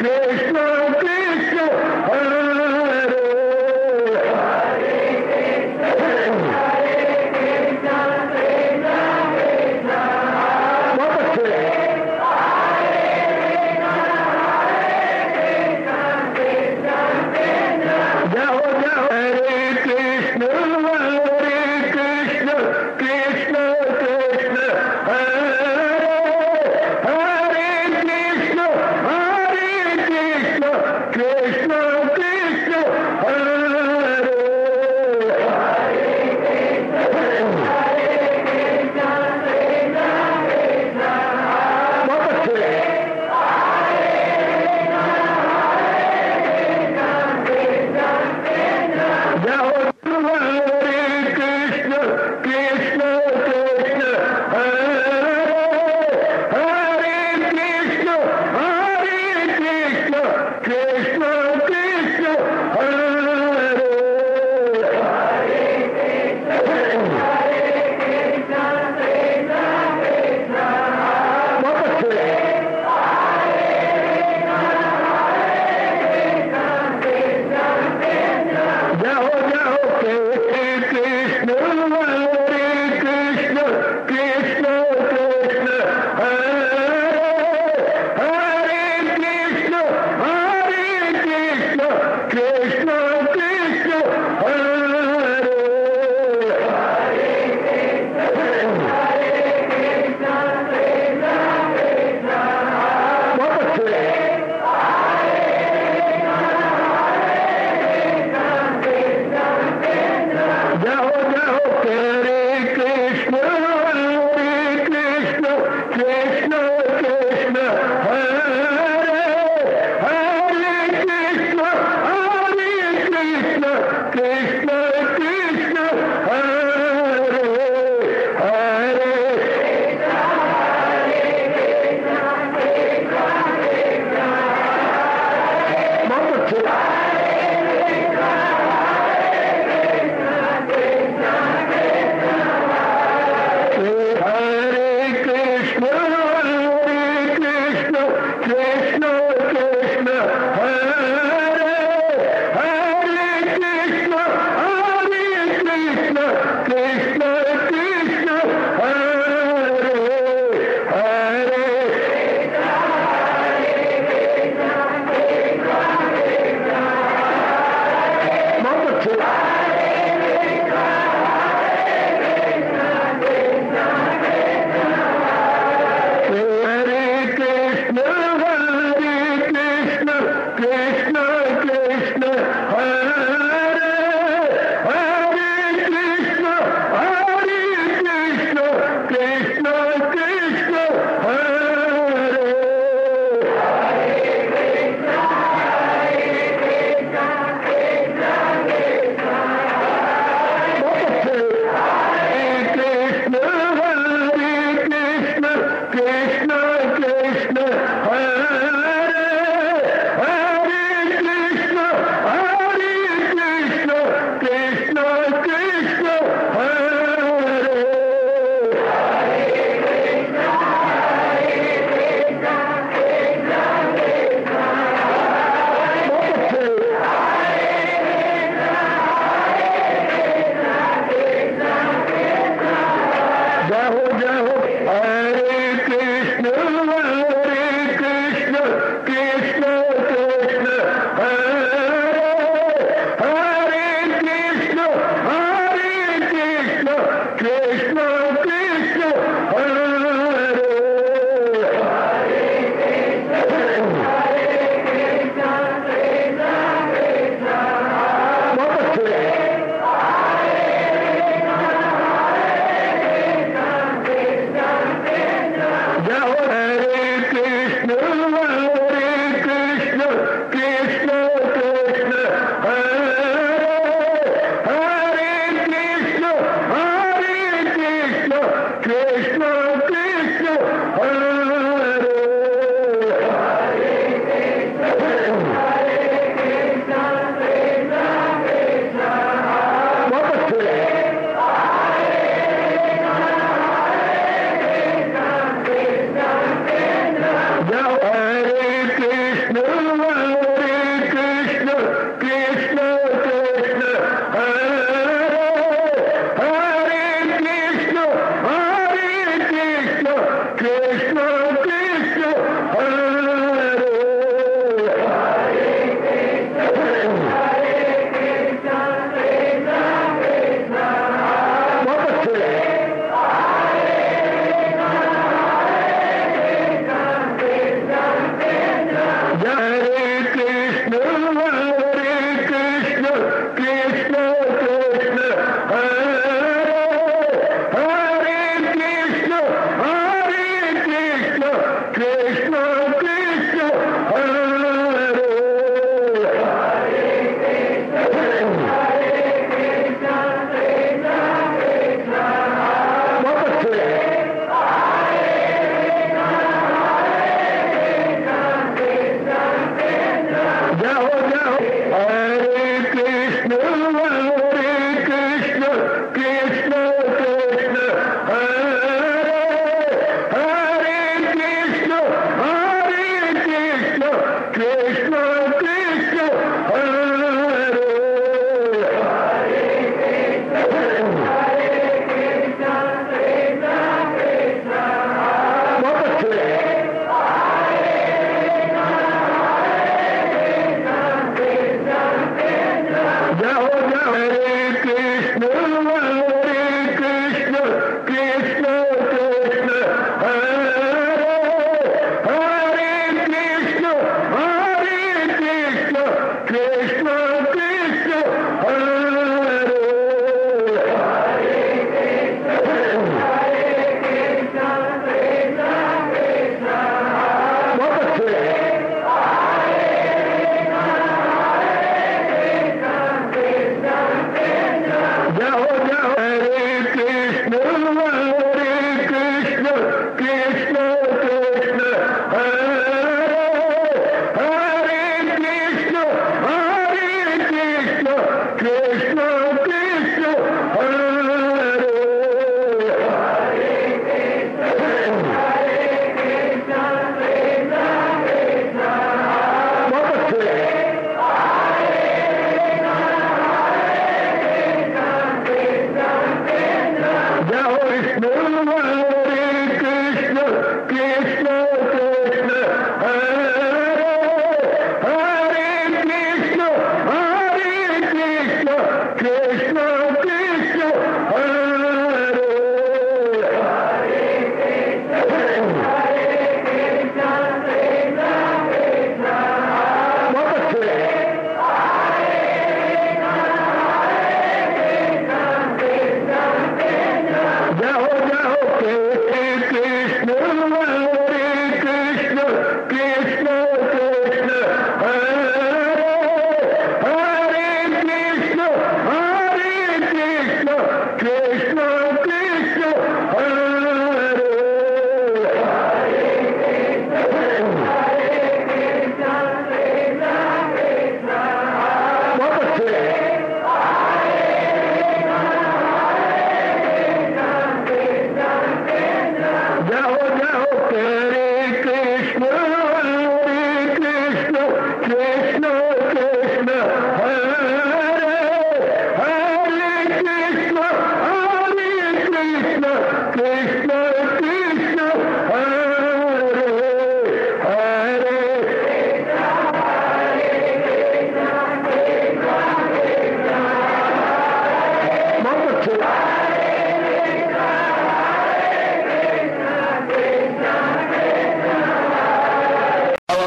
कृष्ण कृष्ण हरे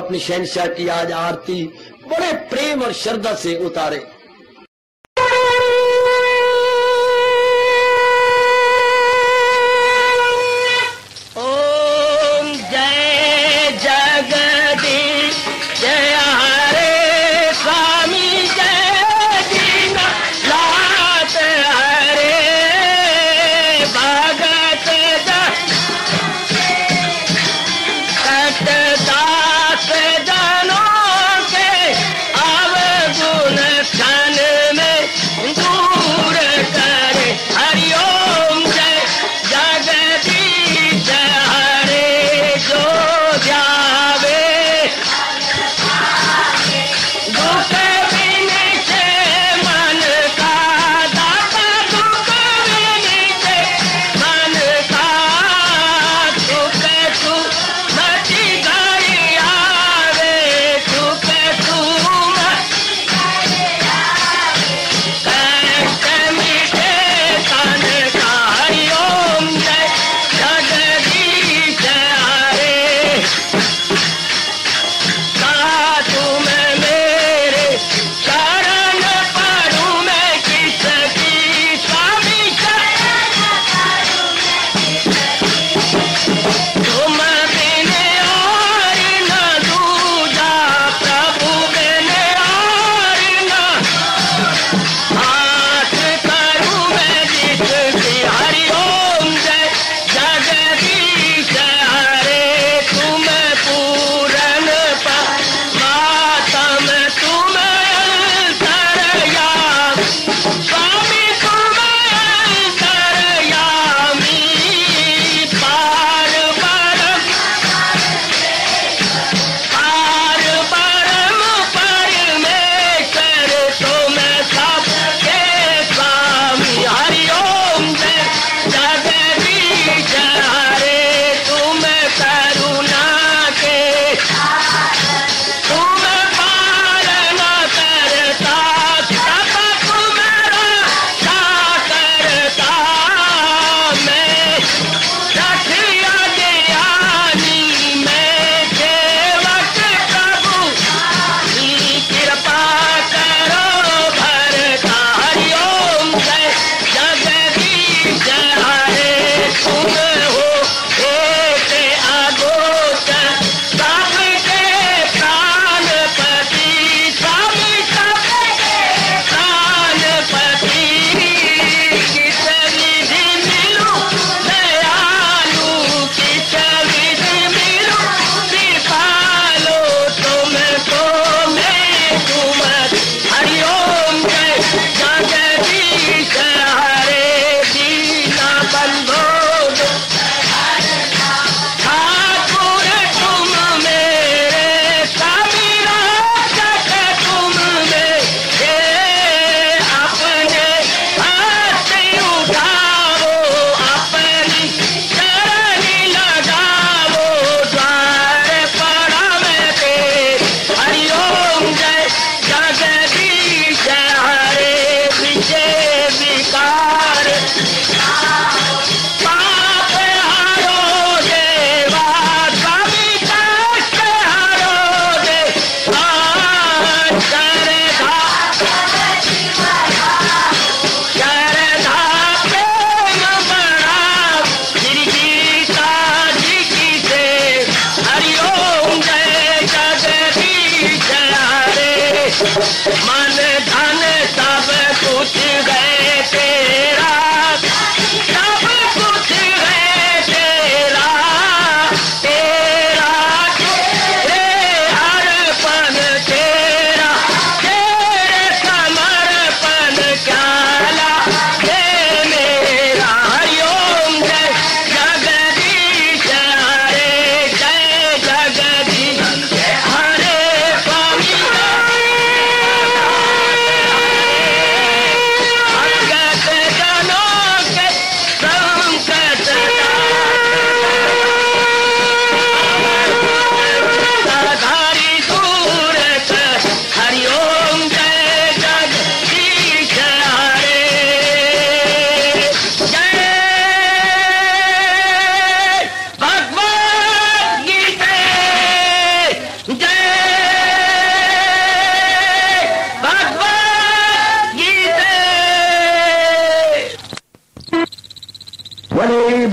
अपनी शहंशाह की आज आरती बड़े प्रेम और श्रद्धा से उतारे। ओम जय जगदीश जय हरे स्वामी जय दीना लात हरे भगत सतदास जनों के अवगुण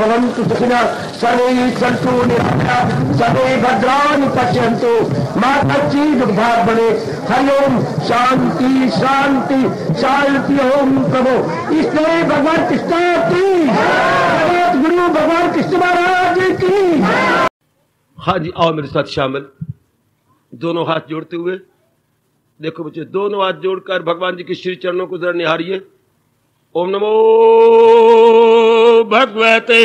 भवन्तु सुखिनः सर्वे सन्तु निरामयाः सर्वे भद्राणि पश्यन्तु मा कश्चित् दुःखभाग् भवेत्। हरि ओम शांति शांति शांति। ओम प्रभु इसलिए भगवान कृष्ण की जगत गुरु भगवान कृष्ण महाराज की। हाँ जी, आओ मेरे साथ शामिल, दोनों हाथ जोड़ते हुए। देखो बच्चे, दोनों हाथ जोड़कर भगवान जी के श्री चरणों को जरा निहारिए। ओम नमो भगवते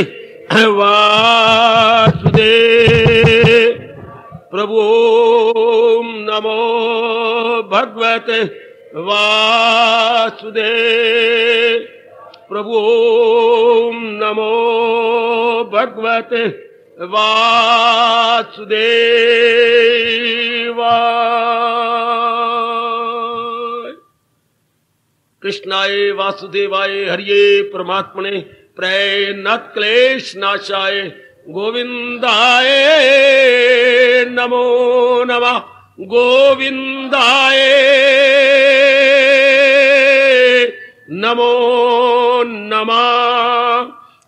वासुदेव प्रभु। ओम नमो भगवते वासुदेव प्रभु। ओम नमो भगवते वासुदेवाय। कृष्णाय वासुदेवाय हरिये परमात्मने प्रणत क्लेश नाशाय गोविंदाय नमो नमः। गोविंदाय नमो नमः।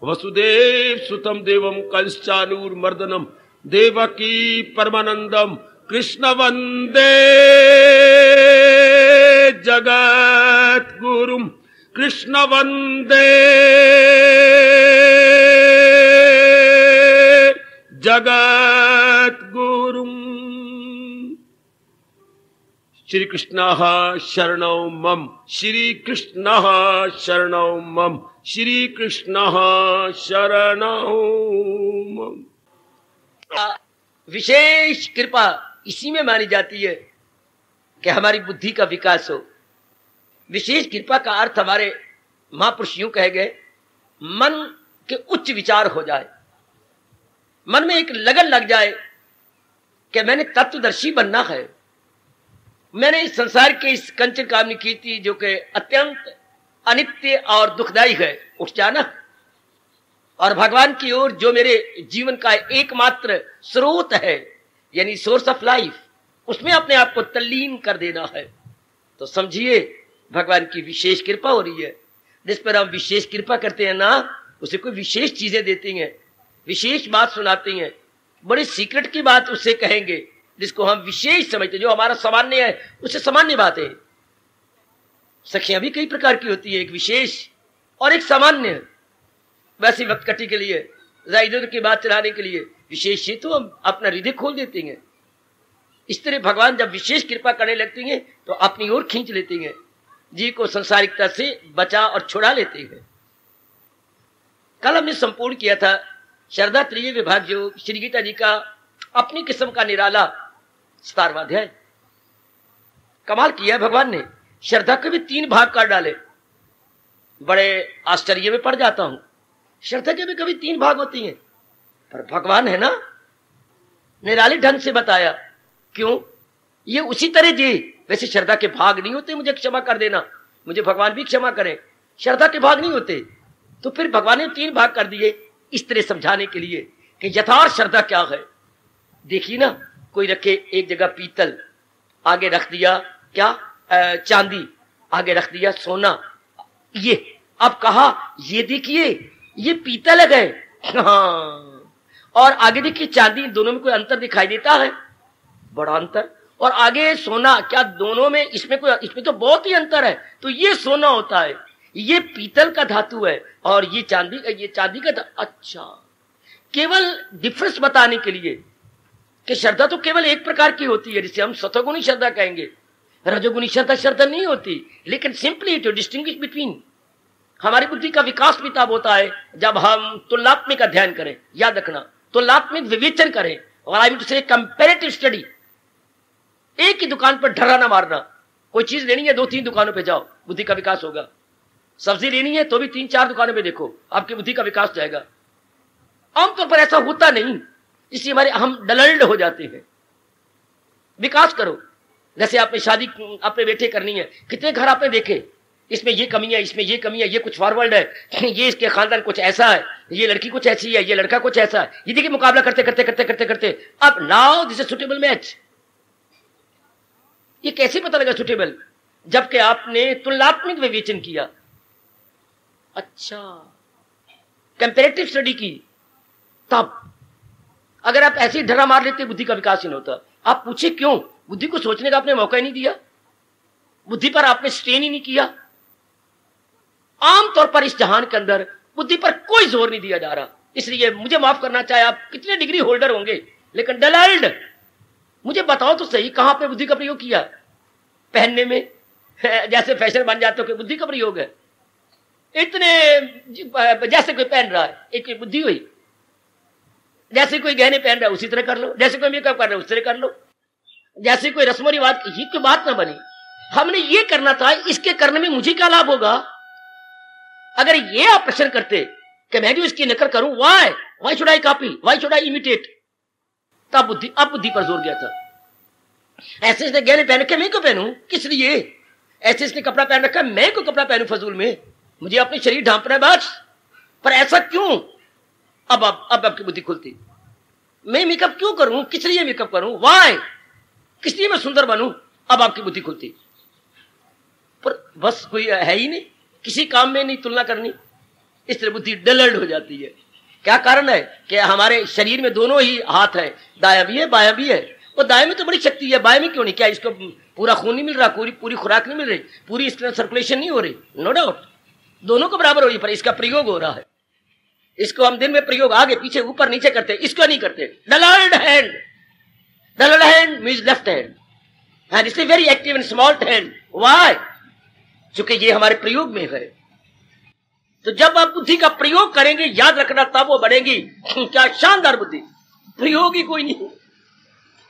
वसुदेव सुतम देवम कंसानूरमर्दनम देवकी परमानंदम कृष्ण वंदे जगत गुरुम। कृष्ण वंदे जगत गुरुम। श्री कृष्ण शरणौ मम। श्री कृष्ण शरणौ मम। श्री कृष्ण शरणौ मम। विशेष कृपा इसी में मानी जाती है कि हमारी बुद्धि का विकास हो। विशेष कृपा का अर्थ हमारे महापुरुष यूं कहे गए, मन के उच्च विचार हो जाए, मन में एक लगन लग जाए कि मैंने तत्वदर्शी बनना है। मैंने इस संसार के इस कंचन कामनी की थी जो कि अत्यंत अनित्य और दुखदायी है, उठ जाना और भगवान की ओर जो मेरे जीवन का एकमात्र स्रोत है, यानी सोर्स ऑफ लाइफ, उसमें अपने आप को तल्लीन कर देना है। तो समझिए भगवान की विशेष कृपा हो रही है। जिस पर हम विशेष कृपा करते हैं ना, उसे कोई विशेष चीजें देती हैं, विशेष बात सुनाती हैं, बड़ी सीक्रेट की बात उससे कहेंगे जिसको हम विशेष समझते, जो हमारा सामान्य है उससे सामान्य बात है। सखियां भी कई प्रकार की होती है, एक विशेष और एक सामान्य। वैसे वक्त कटी के लिए, इधर की बात चलाने के लिए विशेष ही तो हम अपना हृदय खोल देते हैं। इस तरह भगवान जब विशेष कृपा करने लगती हैं तो अपनी ओर खींच लेती हैं, जी को संसारिकता से बचा और छुड़ा लेते हैं। कल हमने संपूर्ण किया था श्रद्धा तृतीय विभाग, जो श्री गीता जी का अपनी किस्म का निराला 17वां अध्याय। कमाल किया है भगवान ने, श्रद्धा के भी 3 भाग कर डाले। बड़े आश्चर्य में पड़ जाता हूं, श्रद्धा के भी कभी 3 भाग होती हैं, पर भगवान है ना, निराले ढंग से बताया। क्यों? ये उसी तरह जी, वैसे श्रद्धा के भाग नहीं होते, मुझे क्षमा कर देना, मुझे भगवान भी क्षमा करें, श्रद्धा के भाग नहीं होते। तो फिर भगवान ने 3 भाग कर दिए इस तरह समझाने के लिए कि यथार्थ श्रद्धा क्या है। देखिए ना, कोई रखे एक जगह पीतल, आगे रख दिया क्या चांदी, आगे रख दिया सोना। ये अब कहा ये देखिए ये पीतल है, हाँ, और आगे देखिए चांदी, दोनों में कोई अंतर दिखाई देता है? बड़ा अंतर। और आगे सोना, क्या दोनों में इसमें तो बहुत ही अंतर है। तो ये सोना होता है, ये पीतल का धातु है, और ये चांदी का अच्छा, केवल डिफरेंस बताने के लिए कि श्रद्धा तो केवल एक प्रकार की होती है, जिसे हम सतोगुणी श्रद्धा कहेंगे। रजोगुणी श्रद्धा नहीं होती, लेकिन सिंपली टू डिस्टिंग्विश बिटवीन। हमारी बुद्धि का विकास भी तब होता है जब हम तुलनात्मक अध्ययन करें। याद रखना, तुलनात्मक विवेचन करें, और आई मीन टू से कंपैरेटिव स्टडी। एक ही दुकान पर ढर्रा ना मारना। कोई चीज लेनी है 2-3 दुकानों पे जाओ, बुद्धि का विकास होगा। सब्जी लेनी है तो भी 3-4 दुकानों पे देखो, आपकी बुद्धि का विकास जाएगा। आमतौर पर ऐसा होता नहीं, इसलिए हमारे हम डलल्ड हो जाते हैं। विकास करो। जैसे आपने शादी अपने बेटे करनी है, कितने घर आपने देखे, इसमें ये कमी है, इसमें ये कमी है, ये कुछ फॉरवर्ड है, ये इसके खानदान कुछ ऐसा है, ये लड़की कुछ ऐसी है, ये लड़का कुछ ऐसा है। ये देखिए मुकाबला करते करते करते करते करते अब now this is suitable match. ये कैसे पता लगा सुटेबल? जबकि आपने तुलनात्मक विवेचन किया। अच्छा, कंपैरेटिव स्टडी की, तब अगर आप ऐसे ही ढरा मार लेते बुद्धि का विकास ही नहीं होता। आप पूछे क्यों? बुद्धि को सोचने का आपने मौका ही नहीं दिया, बुद्धि पर आपने स्ट्रेन ही नहीं किया। आमतौर पर इस जहान के अंदर बुद्धि पर कोई जोर नहीं दिया जा रहा। इसलिए मुझे माफ करना चाहे आप कितने डिग्री होल्डर होंगे, लेकिन डलल्ड मुझे बताओ तो सही, कहां पे बुद्धि का प्रयोग किया? पहनने में जैसे फैशन बन जाते हो कि बुद्धि का प्रयोग है। इतने जैसे कोई पहन रहा है एक बुद्धि हुई, जैसे कोई गहने पहन रहा है उसी तरह कर लो, जैसे कोई मेकअप कर रहा है उसी तरह कर लो, जैसे कोई रस्म रिवाज की कोई बात ना बनी। हमने ये करना था, इसके करने में मुझे क्या लाभ होगा? अगर ये आप प्रश्न करते कि मैं जो इसकी नकल करूं, why should I copy, why should I imitate, तब बुद्धि पर जोर गया था। ऐसे इसने गहने पहन रखे, मैं क्यों पहनूं, किस लिए? ऐसे इसने कपड़ा पहन रखा, मैं क्यों कपड़ा पहनूं फजूल में, मुझे अपने शरीर ढांपना है बस। पर ऐसा क्यों? अब आपकी बुद्धि खुलती। मैं मेकअप क्यों करूं, किस लिए मेकअप करूं, वाई, किस लिए मैं सुंदर बनूं, अब आपकी बुद्धि खुलती। पर बस कोई है ही नहीं, किसी काम में नहीं तुलना करनी, इस तरह बुद्धि डलल्ड हो जाती है। क्या कारण है कि हमारे शरीर में दोनों ही हाथ है, दायां भी है बायां भी है। और दाएं में तो बड़ी शक्ति है, बाएं में क्यों नहीं? क्या इसको पूरा खून नहीं मिल रहा, पूरी खुराक नहीं मिल रही, पूरी इसका सर्कुलेशन नहीं हो रही? नो डाउट दोनों को बराबर हो रही, पर इसका प्रयोग हो रहा है। इसको हम दिन में प्रयोग आगे पीछे ऊपर नीचे करते, इसको नहीं करते। Dulled hand means left hand, and it's very active in small hand. Why? क्योंकि ये हमारे प्रयोग में है। तो जब आप बुद्धि का प्रयोग करेंगे, याद रखना, तब वो बढ़ेगी। क्या शानदार बुद्धि! प्रयोग ही कोई नहीं।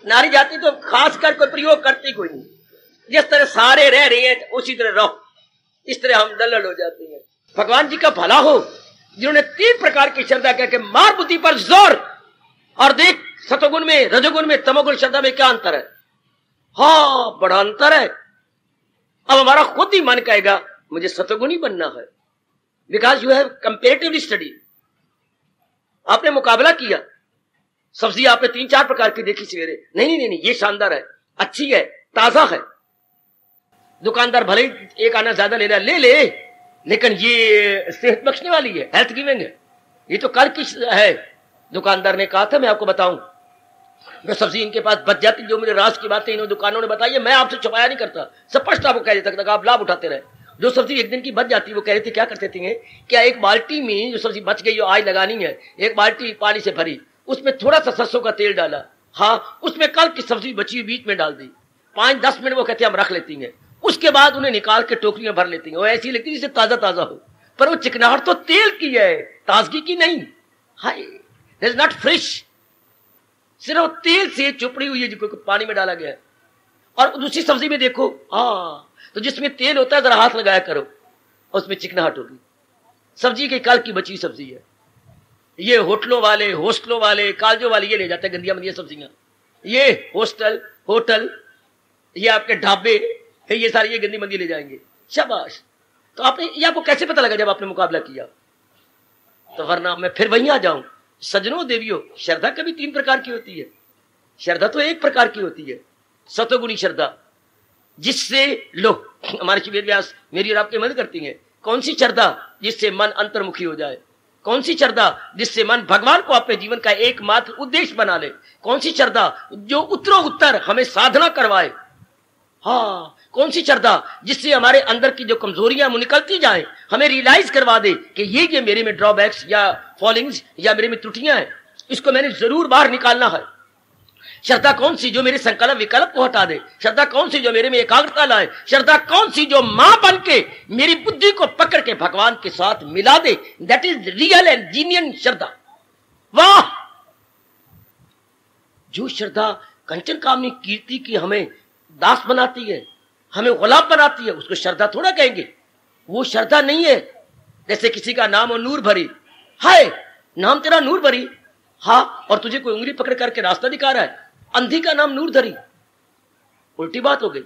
नारी जाति तो खासकर कोई प्रयोग करती कोई नहीं। जिस तरह सारे रह रहे हैं उसी तरह रहो, इस तरह हम डलल हो जाते हैं। भगवान जी का भला हो जिन्होंने 3 प्रकार की श्रद्धा कह के मार बुद्धि पर जोर, और देख सतोगुण में, रजोगुण में, तमोगुण श्रद्धा में क्या अंतर है? हाँ, बड़ा अंतर है। अब हमारा खुद ही मन कहेगा मुझे सतोगुण ही बनना है, because you have comparatively study. आपने मुकाबला किया, सब्जी आपने 3-4 प्रकार की देखी सवेरे, नहीं, ये शानदार है, अच्छी है, ताजा है। दुकानदार भले एक आना ज्यादा ले रहा, ले, लेकिन ये सेहत बख्शने वाली है, हेल्थ गिविंग है, ये तो कल की है। दुकानदार ने कहा था, मैं आपको बताऊं, जो सब्जी इनके पास बच जाती, जो मेरे राज की बातें इन दुकानों ने बताई है, मैं आपसे छुपाया नहीं करता, स्पष्ट आपको कह देता था, आप लाभ उठाते रहे। जो सब्जी एक दिन की बच जाती, वो कह रहे थे क्या करते थे, क्या एक बाल्टी में जो सब्जी बच गई, जो आज लगानी है, एक बाल्टी पानी से भरी, उसमें थोड़ा सा सरसों का तेल डाला, हाँ, उसमें कल की सब्जी बची बीच में डाल दी, 5-10 मिनट वो कहते हैं हम रख लेती हैं, उसके बाद उन्हें निकाल के टोकरी में भर लेती हैं। वो ऐसी लगती है जैसे ताजा हो, पर वो चिकनाहट तो तेल की है, ताजगी की नहीं। हाय, दैट इज नॉट फ्रेश, सिर्फ तेल से चुपड़ी हुई है, जो पानी में डाला गया है। और दूसरी सब्जी में देखो, हाँ, तो जिसमें तेल होता है जरा हाथ लगाया करो, उसमें चिकनाहट होगी। सब्जी के कल की बची सब्जी है। ये होटलों वाले कालजों वाले ये ले जाते हैं गंदिया मंदिया सब्जियां, ये होटल, ये आपके ढाबे, ये सारी ये गंदी मंदी ले जाएंगे। शाबाश। तो ये आपको कैसे पता लगा जब आपने मुकाबला किया? तो वरना मैं फिर वहीं आ जाऊं। सजनों देवियों, श्रद्धा कभी 3 प्रकार की होती है, श्रद्धा तो 1 प्रकार की होती है, सतोगुणी श्रद्धा, जिससे लोग हमारे शिव व्यास मेरी और आपकी मदद करती हैं। कौन सी श्रद्धा? जिससे मन अंतर्मुखी हो जाए। कौन सी श्रद्धा? जिससे मन भगवान को अपने जीवन का एकमात्र उद्देश्य बना ले। कौन सी श्रद्धा? जो उत्तरोत्तर हमें साधना करवाए। हाँ, कौन सी श्रद्धा? जिससे हमारे अंदर की जो कमजोरियां निकलती जाएं, हमें रियलाइज करवा दे कि ये मेरे में ड्रॉबैक्स या फॉलिंग्स या मेरे में त्रुटियां हैं, इसको मैंने जरूर बाहर निकालना है। श्रद्धा कौन सी? जो मेरे संकल्प विकल्प को हटा दे। श्रद्धा कौन सी? जो मेरे में एकाग्रता लाए। श्रद्धा कौन सी? जो मां बन के मेरी बुद्धि को पकड़ के भगवान के साथ मिला दे। That is real and genuine श्रद्धा। वाह! जो श्रद्धा कंचन कामनी कीर्ति की हमें दास बनाती है, हमें गुलाम बनाती है, उसको श्रद्धा थोड़ा कहेंगे। वो श्रद्धा नहीं है। जैसे किसी का नाम हो नूर भरी, हाय नाम तेरा नूर भरी, हाँ, और तुझे कोई उंगली पकड़ करके रास्ता दिखा रहा है, अंधी का नाम नूर धरी, उल्टी बात हो गई।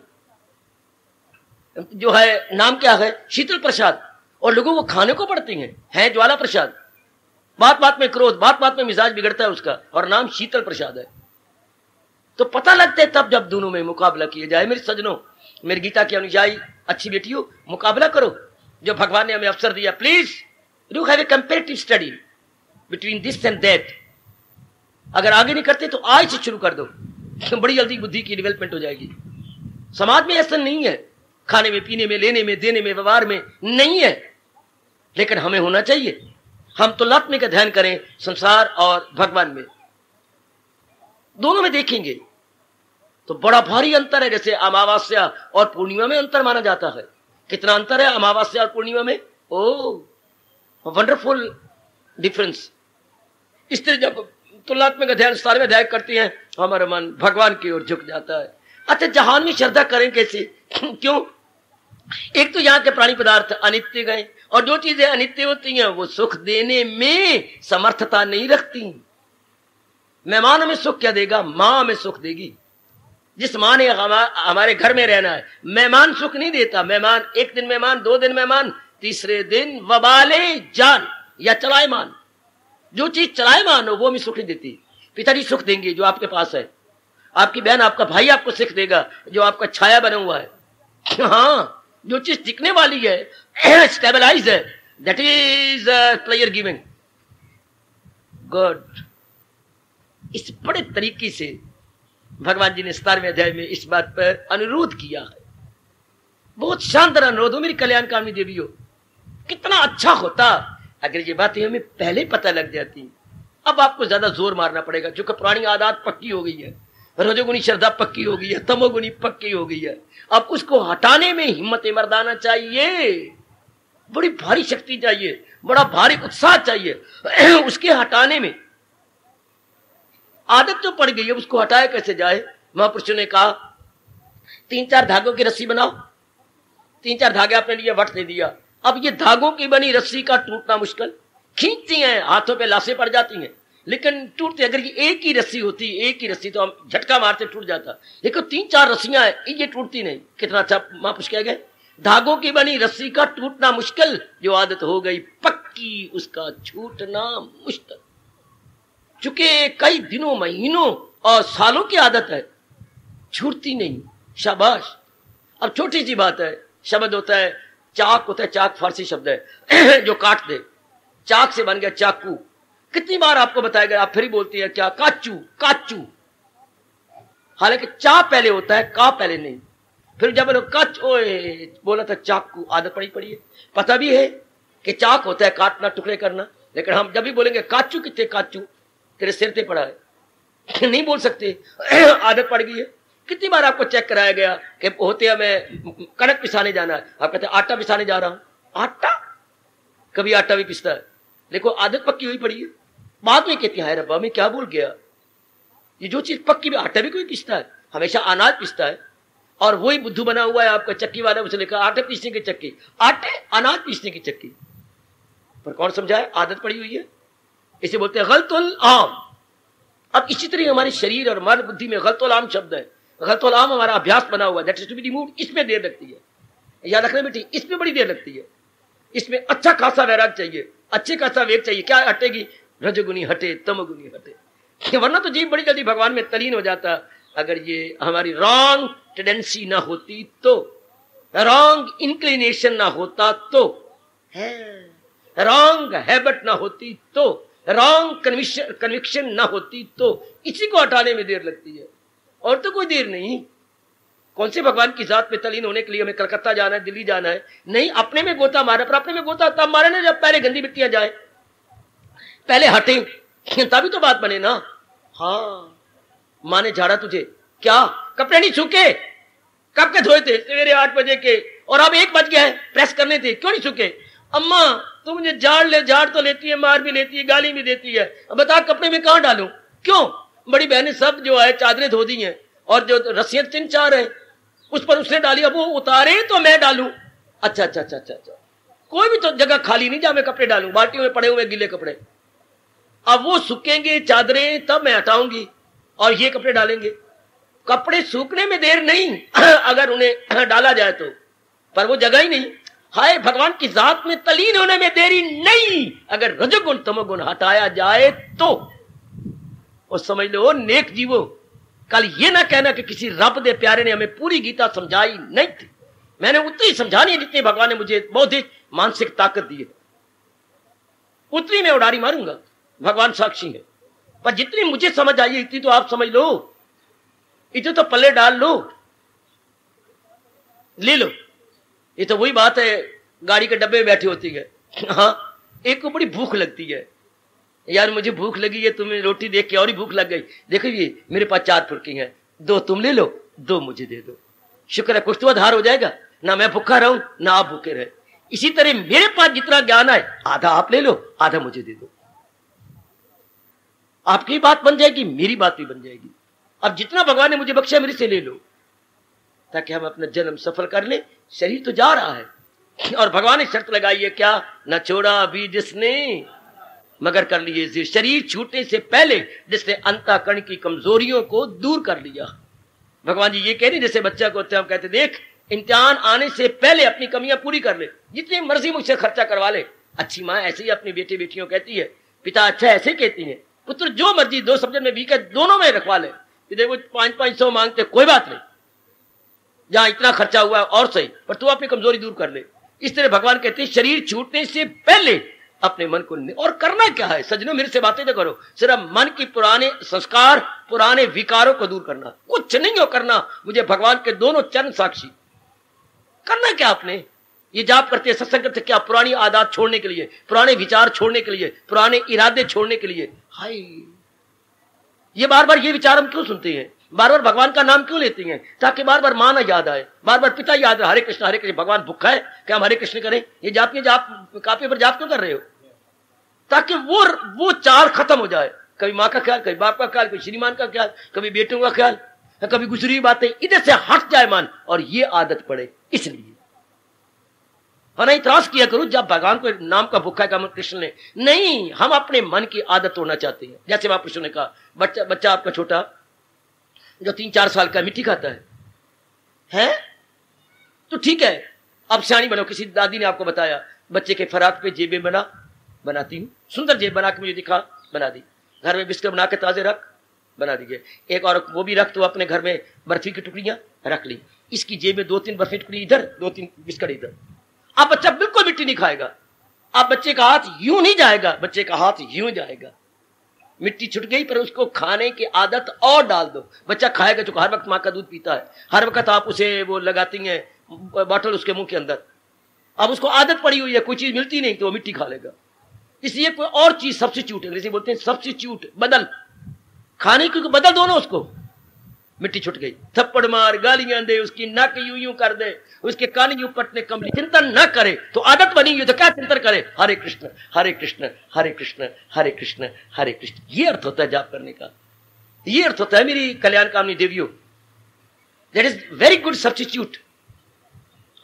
जो है नाम क्या है? शीतल प्रसाद, और लोगों को खाने को पड़ती है ज्वाला प्रसाद। बात बात में क्रोध, बात बात में मिजाज बिगड़ता है उसका, और नाम शीतल प्रसाद है। तो पता लगता है तब जब दोनों में मुकाबला किया जाए। मेरे सजनों, मेरी गीता के अनुयायी अच्छी बेटियों, मुकाबला करो जो भगवान ने हमें अवसर दिया। Please do have a comparative study. Between this and that. अगर आगे नहीं करते तो आज से शुरू कर दो, बड़ी जल्दी बुद्धि की डेवलपमेंट हो जाएगी। समाज में ऐसा नहीं है, खाने में, पीने में, लेने में, देने में, व्यवहार में नहीं है, लेकिन हमें होना चाहिए। हम तुलनात्मक अध्ययन करें संसार और भगवान में, दोनों में देखेंगे तो बड़ा भारी अंतर है। जैसे अमावस्या और पूर्णिमा में अंतर माना जाता है, कितना अंतर है अमावस्या और पूर्णिमा में, ओ वंडरफुल डिफरेंस। इसलिए जब तुलनात्मक अध्ययन सारे अध्ययन करते हैं हमारा मन भगवान की ओर झुक जाता है। अच्छा, जहान में श्रद्धा करें कैसे? क्यों? एक तो यहाँ के प्राणी पदार्थ अनित्य गए, और जो चीजें अनित्य होती हैं वो सुख देने में समर्थता नहीं रखती। मेहमान हमें सुख क्या देगा? माँ हमें सुख देगी। जिस माँ ने हमारे घर में रहना है, मेहमान सुख नहीं देता। मेहमान एक दिन मेहमान, 2 दिन मेहमान, तीसरे दिन वबाले जान या चलायमान। जो चीज चलायमान हो वो हमें सुख नहीं देती। पिताजी सुख देंगे जो आपके पास है, आपकी बहन, आपका भाई आपको सुख देगा जो आपका छाया बना हुआ है। हाँ, जो चीज टिकने वाली है, स्टेबलाइज है, that is player giving God. इस बड़े तरीके से भगवान जी ने 17वें अध्याय में इस बात पर अनुरोध किया है। बहुत शानदार अनुरोध हो मेरी कल्याणकामी देवी हो। कितना अच्छा होता अगर ये बातें हमें पहले पता लग जाती। अब आपको ज्यादा जोर मारना पड़ेगा, क्योंकि पुरानी आदत पक्की हो गई है, रजोगुनी श्रद्धा पक्की हो गई है, तमोगुनी पक्की हो गई है। अब उसको हटाने में हिम्मत मर्दाना चाहिए, बड़ी भारी शक्ति चाहिए, बड़ा भारी उत्साह चाहिए उसके हटाने में। आदत तो पड़ गई है, उसको हटाया कैसे जाए? महापुरुषों ने कहा 3-4 धागों की रस्सी बनाओ। 3-4 धागे आपने लिए, वट दे दिया। अब ये धागों की बनी रस्सी का टूटना मुश्किल, खींचती हैं, हाथों पे लाशें पड़ जाती हैं, लेकिन टूटती। अगर ये एक ही रस्सी होती, एक ही रस्सी, तो हम झटका मारते टूट जाता। लेकिन 3-4 रस्सियां हैं, ये टूटती नहीं। कितना अच्छा महापुरुष कह गए, धागों की बनी रस्सी का टूटना मुश्किल, जो आदत हो गई पक्की उसका छूटना मुश्किल। चूंकि कई दिनों, महीनों और सालों की आदत है, छूटती नहीं। शाबाश। अब छोटी सी बात है, शब्द होता है चाक, होता है चाक, फारसी शब्द है जो काट दे। चाक से बन गया चाकू। कितनी बार आपको बताया गया, आप फिर ही बोलती है क्या? काचू, काचू। हालांकि चा पहले होता है, का पहले नहीं। फिर जब लोग कच ओए बोला था चाकू, आदत पड़ी है। पता भी है कि चाक होता है काटना, टुकड़े करना, लेकिन हम जब भी बोलेंगे काचू, कितने काचू, तेरे सिर पे पड़ा है नहीं बोल सकते, आदत पड़ गई है। कितनी बार आपको चेक कराया गया कि होते हमें कणक पिसाने जाना है, आप कहते हैं आटा पिसाने जा रहा हूं। आटा? कभी आटा भी पिसता है, देखो आदत पक्की हुई पड़ी है। बाद में कहती है रब्बा मैं क्या भूल गया, ये जो चीज पक्की में, आटा भी कोई पिसता है, हमेशा अनाज पिसता है। और वही बुद्धू बना हुआ है आपका चक्की वाला, उसने लिखा आटे पीसने की चक्की, आटे अनाज पीसने की चक्की। पर कौन समझाए? आदत पड़ी हुई है, इसे बोलते हैं गलतुल आम। अब इसी तरह हमारे शरीर और हमारी बुद्धि में गलतुल आम शब्द है। गलतुल आम हमारा अभ्यास बना हुआ है, that is to be removed. इसमें देर लगती है, याद रखना बेटी, इसमें बड़ी देर लगती है। इसमें अच्छा खासा वैराग चाहिए, अच्छे खासा वेग चाहिए। क्या हटेगी? रजोगुनी हटे, तमोगुनी हटे, वरना तो जीव बड़ी जल्दी भगवान में तलीन हो जाता। अगर ये हमारी रॉन्ग टेंडेंसी ना होती तो, रॉन्ग इंक्लिनेशन ना होता तो, रॉन्ग हैबिट ना होती तो, रॉन्ग कन्विक्शन ना होती तो, इसी को हटाने में देर लगती है, और तो कोई देर नहीं। कौन से भगवान की जात में तलीन होने के लिए हमें कलकत्ता जाना है, दिल्ली जाना है? नहीं, अपने में गोता मारा। पर अपने में गोता तब मारे ना जब पहले गंदी मिट्टियां जाए, पहले हटे, तभी तो बात बने ना। हाँ, माँ ने झाड़ा तुझे, क्या कपड़े नहीं सूखे? कब के धोए थे? सवेरे 8 बजे के, और अब 1 बज गया है, प्रेस करने थे, क्यों नहीं सूखे? अम्मा तू मुझे झाड़ तो लेती है, मार भी लेती है, गाली भी देती है, अब बता कपड़े में कहां डालूं? क्यों? बड़ी बहनें सब जो है चादरें धो दी हैं, और जो रस्सियां 3-4 है उस पर उसने डाली, अब वो उतारे तो मैं डालूं। अच्छा, कोई भी तो जगह खाली नहीं जहां मैं कपड़े डालूं, बाल्टियों में पड़े हुए गिले कपड़े। अब वो सूखेंगे चादरें, तब मैं हटाऊंगी और ये कपड़े डालेंगे। कपड़े सूखने में देर नहीं अगर उन्हें डाला जाए तो, पर वो जगह ही नहीं। हाय, भगवान की जात में तलीन होने में देरी नहीं अगर रजोगुण तमोगुण हटाया जाए तो। और समझ लो नेक जीवो, कल ये ना कहना कि किसी रब दे प्यारे ने हमें पूरी गीता समझाई नहीं थी। मैंने उतनी समझानी जितनी भगवान ने मुझे बौद्धिक मानसिक ताकत दी है, उतनी मैं उड़ारी मारूंगा। भगवान साक्षी है। पर जितनी मुझे समझ आई इतनी तो आप समझ लो, इतने तो पल्ले डाल लो, ले लो। ये तो वही बात है, गाड़ी के डब्बे में बैठी होती है, हाँ, एक को बड़ी भूख लगती है, यार मुझे भूख लगी है, तुम्हें रोटी देख के और ही भूख लग गई, देखो ये मेरे पास 4 फुल्की हैं, 2 तुम ले लो, 2 मुझे दे दो, शुक्र है कुछ तो आधार हो जाएगा, ना मैं भूखा रहूं ना आप भूखे रहे। इसी तरह मेरे पास जितना ज्ञान है आधा आप ले लो, आधा मुझे दे दो, आपकी बात बन जाएगी, मेरी बात भी बन जाएगी। अब जितना भगवान ने मुझे बख्शा मेरे से ले लो, ताकि हम अपना जन्म सफल कर ले। शरीर तो जा रहा है और भगवान ने शर्त लगाई है क्या, न छोड़ा अभी जिसने मगर कर लिए जिद, शरीर छूटने से पहले जिसने अंतःकरण की कमजोरियों को दूर कर लिया। भगवान जी ये कह रहे जैसे बच्चा को हम कहते देख इम्तिहान आने से पहले अपनी कमियां पूरी कर ले, जितनी मर्जी मुझसे खर्चा करवा ले। अच्छी माँ ऐसे ही अपनी बेटे बेटियों कहती है, पिता अच्छा ऐसे कहती है, पुत्र जो मर्जी 2 सब्जेक्ट में वीक है दोनों में रखवा ले, देखो 500-500 मांगते कोई बात नहीं, जहां इतना खर्चा हुआ है और सही, पर तू अपनी कमजोरी दूर कर ले। इस तरह भगवान कहते हैं शरीर छूटने से पहले अपने मन को, और करना क्या है सज्जनों, मेरे से बातें न करो, सिर्फ मन की पुराने संस्कार पुराने विकारों को दूर करना, कुछ नहीं हो करना। मुझे भगवान के दोनों चरण साक्षी, करना क्या आपने, ये जाप करते सत्संग करते क्या, पुरानी आदत छोड़ने के लिए, पुराने विचार छोड़ने के लिए, पुराने इरादे छोड़ने के लिए। हाय, ये बार बार ये विचार हम क्यों सुनते हैं, बार बार भगवान का नाम क्यों लेते हैं, ताकि बार बार माँ ना याद आए, बार बार पिता याद रहे, हरे कृष्ण भगवान भूखा है क्या हम हरे कृष्ण करें, ये जाप कापी पर जाप क्यों कर रहे हो, ताकि वो चार खत्म हो जाए। कभी माँ का ख्याल, कभी बाप का ख्याल, कभी श्रीमान का ख्याल, कभी बेटों का ख्याल, कभी गुजरी बातें, इधर से हट जाए मन और ये आदत पड़े। इसलिए नहीं त्रास किया करो जब भगवान को नाम का भूखा है कृष्ण ने, नहीं, हम अपने मन की आदत तोड़ना चाहते हैं। जैसे महापुरुषों ने कहा, बच्चा आपका छोटा जो 3-4 साल का मिट्टी खाता है तो ठीक है, अब सियाणी बनो। किसी दादी ने आपको बताया बच्चे के फराक पे जेबें बनाती हूँ, सुंदर जेब बना के मुझे दिखा, बना दी, घर में बिस्किट बना के ताजे रख, बना दीजिए, एक और वो भी रख, तो अपने घर में बर्फी की टुकड़ियां रख ली, इसकी जेब में 2-3 बर्फी टुकड़ी इधर, 2-3 बिस्किट इधर। अब बच्चा बिल्कुल मिट्टी नहीं खाएगा, अब बच्चे का हाथ यूं नहीं जाएगा, बच्चे का हाथ यूं जाएगा। मिट्टी छुट गई, पर उसको खाने की आदत और डाल दो, बच्चा खाएगा। जो हर वक्त माँ का दूध पीता है, हर वक्त आप उसे वो लगाती हैं बॉटल उसके मुंह के अंदर, अब उसको आदत पड़ी हुई है, कोई चीज मिलती नहीं तो वो मिट्टी खा लेगा। इसलिए कोई और चीज सब्स्टिट्यूट, अंग्रेजी बोलते हैं सब्स्टिट्यूट, बदल, खाने की बदल दो ना उसको। मिट्टी छुट गई, थप्पड़ मार, गालियां दे, उसकी नाक यूं यूं कर दे, उसके कान यूं पटने, कमली, चिंतन न करे तो आदत बनी हुई, तो क्या चिंतन करे, हरे कृष्ण हरे कृष्ण हरे कृष्ण हरे कृष्ण हरे कृष्ण। ये अर्थ होता है जाप करने का, ये अर्थ होता है मेरी कल्याण कामनी देवियों, that is very good substitute.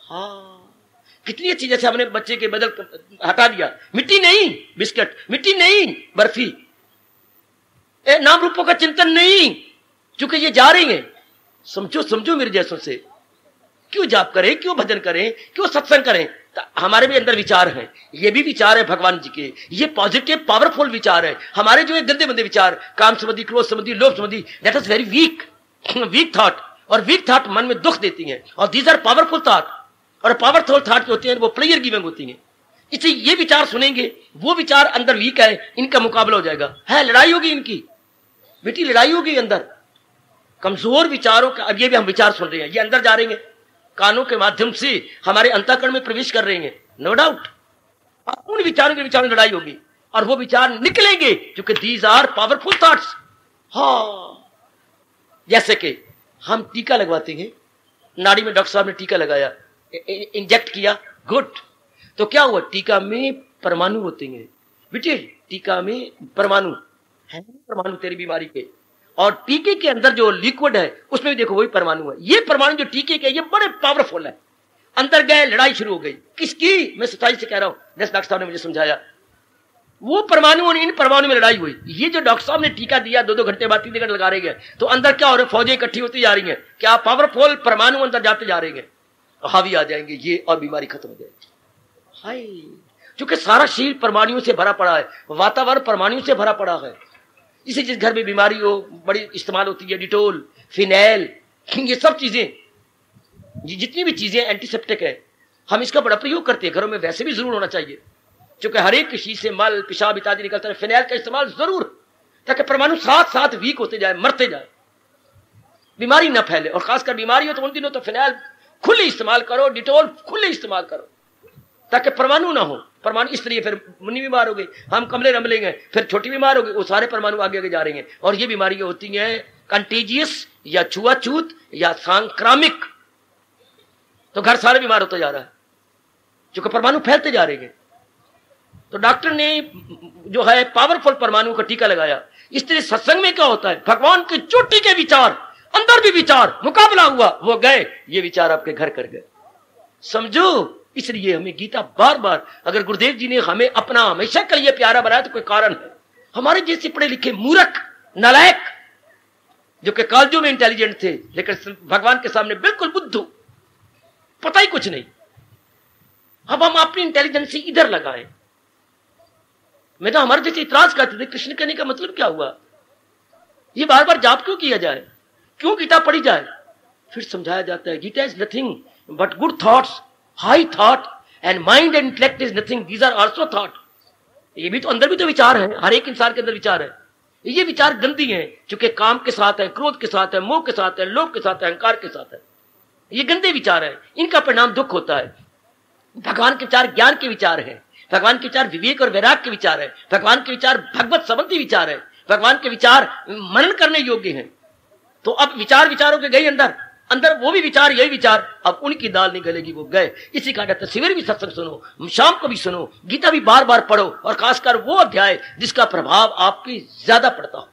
हाँ, कितनी अच्छी, जैसे हमने बच्चे के बदल हटा दिया, मिट्टी नहीं बिस्किट, मिट्टी नहीं बर्फी, नाम रूपों का चिंतन नहीं, क्योंकि ये जा रही हैं। समझो मेरे जैसों से, क्यों जाप करें, क्यों भजन करें, क्यों सत्संग करें, हमारे भी अंदर विचार हैं, ये भी विचार है भगवान जी के, ये पॉजिटिव पावरफुल विचार है। हमारे जो है गंदे मंदे विचार, काम संबंधी, क्रोध संबंधी, लोभ संबंधी, that is very weak thought, और वीक थॉट मन में दुख देती हैं, और दीज आर पावरफुल थॉट, और पावरफुल थॉट जो होती हैं वो प्लेयर गिविंग होती हैं। इसलिए ये विचार सुनेंगे, वो विचार अंदर वीक है, इनका मुकाबला हो जाएगा, है लड़ाई होगी, इनकी बेटी लड़ाई होगी अंदर, कमजोर विचारों का। अब ये भी हम विचार सुन रहे हैं, ये अंदर जा रहे हैं, कानों के माध्यम से हमारे अंतःकरण में प्रवेश कर रहे हैं, नो डाउट। उन विचारों के विचारों में लड़ाई होगी, और वो विचार निकलेंगे क्योंकि दीज आर पावरफुल थॉट्स। हाँ, जैसे कि हम टीका लगवाते हैं, नाड़ी में डॉक्टर साहब ने टीका लगाया, इंजेक्ट किया, गुड, तो क्या हुआ, टीका में परमाणु होते हैं बेटे, टीका में परमाणु है, परमाणु तेरी बीमारी के, और टीके के अंदर जो लिक्विड है उसमें भी देखो वही परमाणु है। ये परमाणु जो टीके के, ये बड़े पावरफुल है। अंदर गए, लड़ाई शुरू हो गई, किसकी, मैं सच्चाई से कह रहा हूं, जैसे डॉक्टर साहब ने मुझे समझाया, वो परमाणु और इन परमाणु में लड़ाई हुई। ये जो डॉक्टर साहब ने टीका दिया, 2-2 घंटे बाद 3 घंटे लगा रहे हैं, तो अंदर क्या हो रहा है, फौजें इकट्ठी होती जा रही हैं, क्या पावरफुल परमाणु अंदर जाते जा रहे हैं, हावी आ जाएंगे ये, और बीमारी खत्म हो जाएगी। हाय, क्योंकि सारा शरीर परमाणुओं से भरा पड़ा है, वातावरण परमाणुओं से भरा पड़ा है। इसी जिस घर में बीमारी हो, बड़ी इस्तेमाल होती है डिटोल, फिनाइल, ये सब चीजें, जितनी भी चीजें एंटीसेप्टिक है, हम इसका बड़ा प्रयोग करते हैं, घरों में वैसे भी जरूर होना चाहिए। चूंकि हर एक चीज से मल पेशाब इत्यादि निकलता है, फिनाइल का इस्तेमाल जरूर, ताकि परमाणु साथ साथ वीक होते जाए, मरते जाए, बीमारी न फैले। और खासकर बीमारी हो तो उन दिनों तो फिनाइल खुले इस्तेमाल करो, डिटोल खुले इस्तेमाल करो, ताकि परमाणु ना हो। परमाणु इसलिए फिर मुन्नी बीमार हो गई, हम कमले रमलेंगे, फिर छोटी बीमार हो गई, वो सारे परमाणु आगे आगे जा रहे हैं। और ये बीमारियां होती हैं कंटेजियस या छुआछूत या सांक्रामिक, तो घर सारे बीमार होता जा रहा है क्योंकि परमाणु फैलते जा रहे हैं। तो डॉक्टर ने जो है पावरफुल परमाणु का टीका लगाया। इसलिए सत्संग में क्या होता है, भगवान की चोटी के विचार, अंदर भी विचार, मुकाबला हुआ, वो गए, ये विचार आपके घर कर गए, समझो। इसलिए हमें गीता बार बार, अगर गुरुदेव जी ने हमें अपना हमेशा के लिए प्यारा बनाया तो कोई कारण है। हमारे जैसे पढ़े लिखे मूर्ख नालायक जो कि कॉलेजों में इंटेलिजेंट थे, लेकिन भगवान के सामने बिल्कुल बुद्धू, पता ही कुछ नहीं, अब हम अपनी इंटेलिजेंस इधर लगाएं। मैं तो हमारे जैसे इतराज करते थे, कृष्ण कहने का मतलब क्या हुआ, ये बार बार जाप क्यों किया जाए, क्यों गीता पढ़ी जाए। फिर समझाया जाता है Gita is nothing but good thoughts, high thought, and mind and intellect is nothing, these are also thought. ये भी तो अंदर भी तो विचार है, हर एक इंसान के अंदर विचार है। ये विचार गंदी हैं, क्योंकि काम के साथ है, क्रोध के साथ है, मोह के साथ है, लोभ के साथ है, अहंकार के साथ है। ये गंदे विचार है, इनका परिणाम दुख होता है। भगवान के विचार ज्ञान के विचार है, भगवान के विचार विवेक और वैराग के विचार है, भगवान के विचार भगवत संबंधी विचार है, भगवान के विचार मनन करने योग्य हैं। तो अब विचार विचारों के गए अंदर, अंदर वो भी विचार, यही विचार, अब उनकी दाल नहीं गलेगी, वो गए। इसी का डर, सवेरे भी सत्संग सुनो, शाम को भी सुनो, गीता भी बार बार पढ़ो, और खासकर वो अध्याय जिसका प्रभाव आपकी ज्यादा पड़ता हो,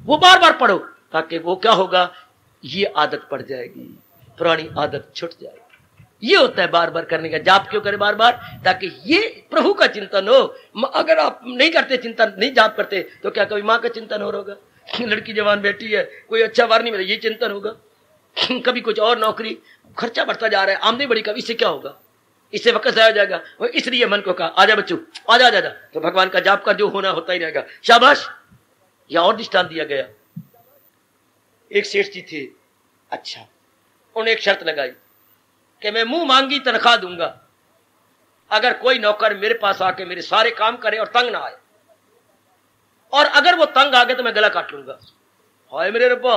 वो बार बार पढ़ो, ताकि वो क्या होगा, ये आदत पड़ जाएगी, पुरानी आदत छूट जाएगी। ये होता है बार बार करने का। जाप क्यों करे बार बार, ताकि ये प्रभु का चिंतन हो। अगर आप नहीं करते चिंतन, नहीं जाप करते, तो क्या कभी माँ का चिंतन हो होगा, लड़की जवान बेटी है, कोई अच्छा वार नहीं मिला, ये चिंतन होगा। कभी कुछ और नौकरी, खर्चा बढ़ता जा रहा है, आमदनी बढ़ी, कभी इससे क्या होगा, इससे वक्त जाया जाएगा। इसलिए मन को कहा, आजा बच्चों, आजा आजा, तो भगवान का जाप का जो होना होता ही रहेगा, शाबाश। या और दृष्टांत दिया गया, एक सेठ जी थे, अच्छा, उन्होंने एक शर्त लगाई कि मैं मुंह मांगी तनख्वाह दूंगा अगर कोई नौकर मेरे पास आके मेरे सारे काम करे और तंग ना आए, और अगर वो तंग आ गए तो मैं गला काट लूंगा। हाय मेरे रब्बा,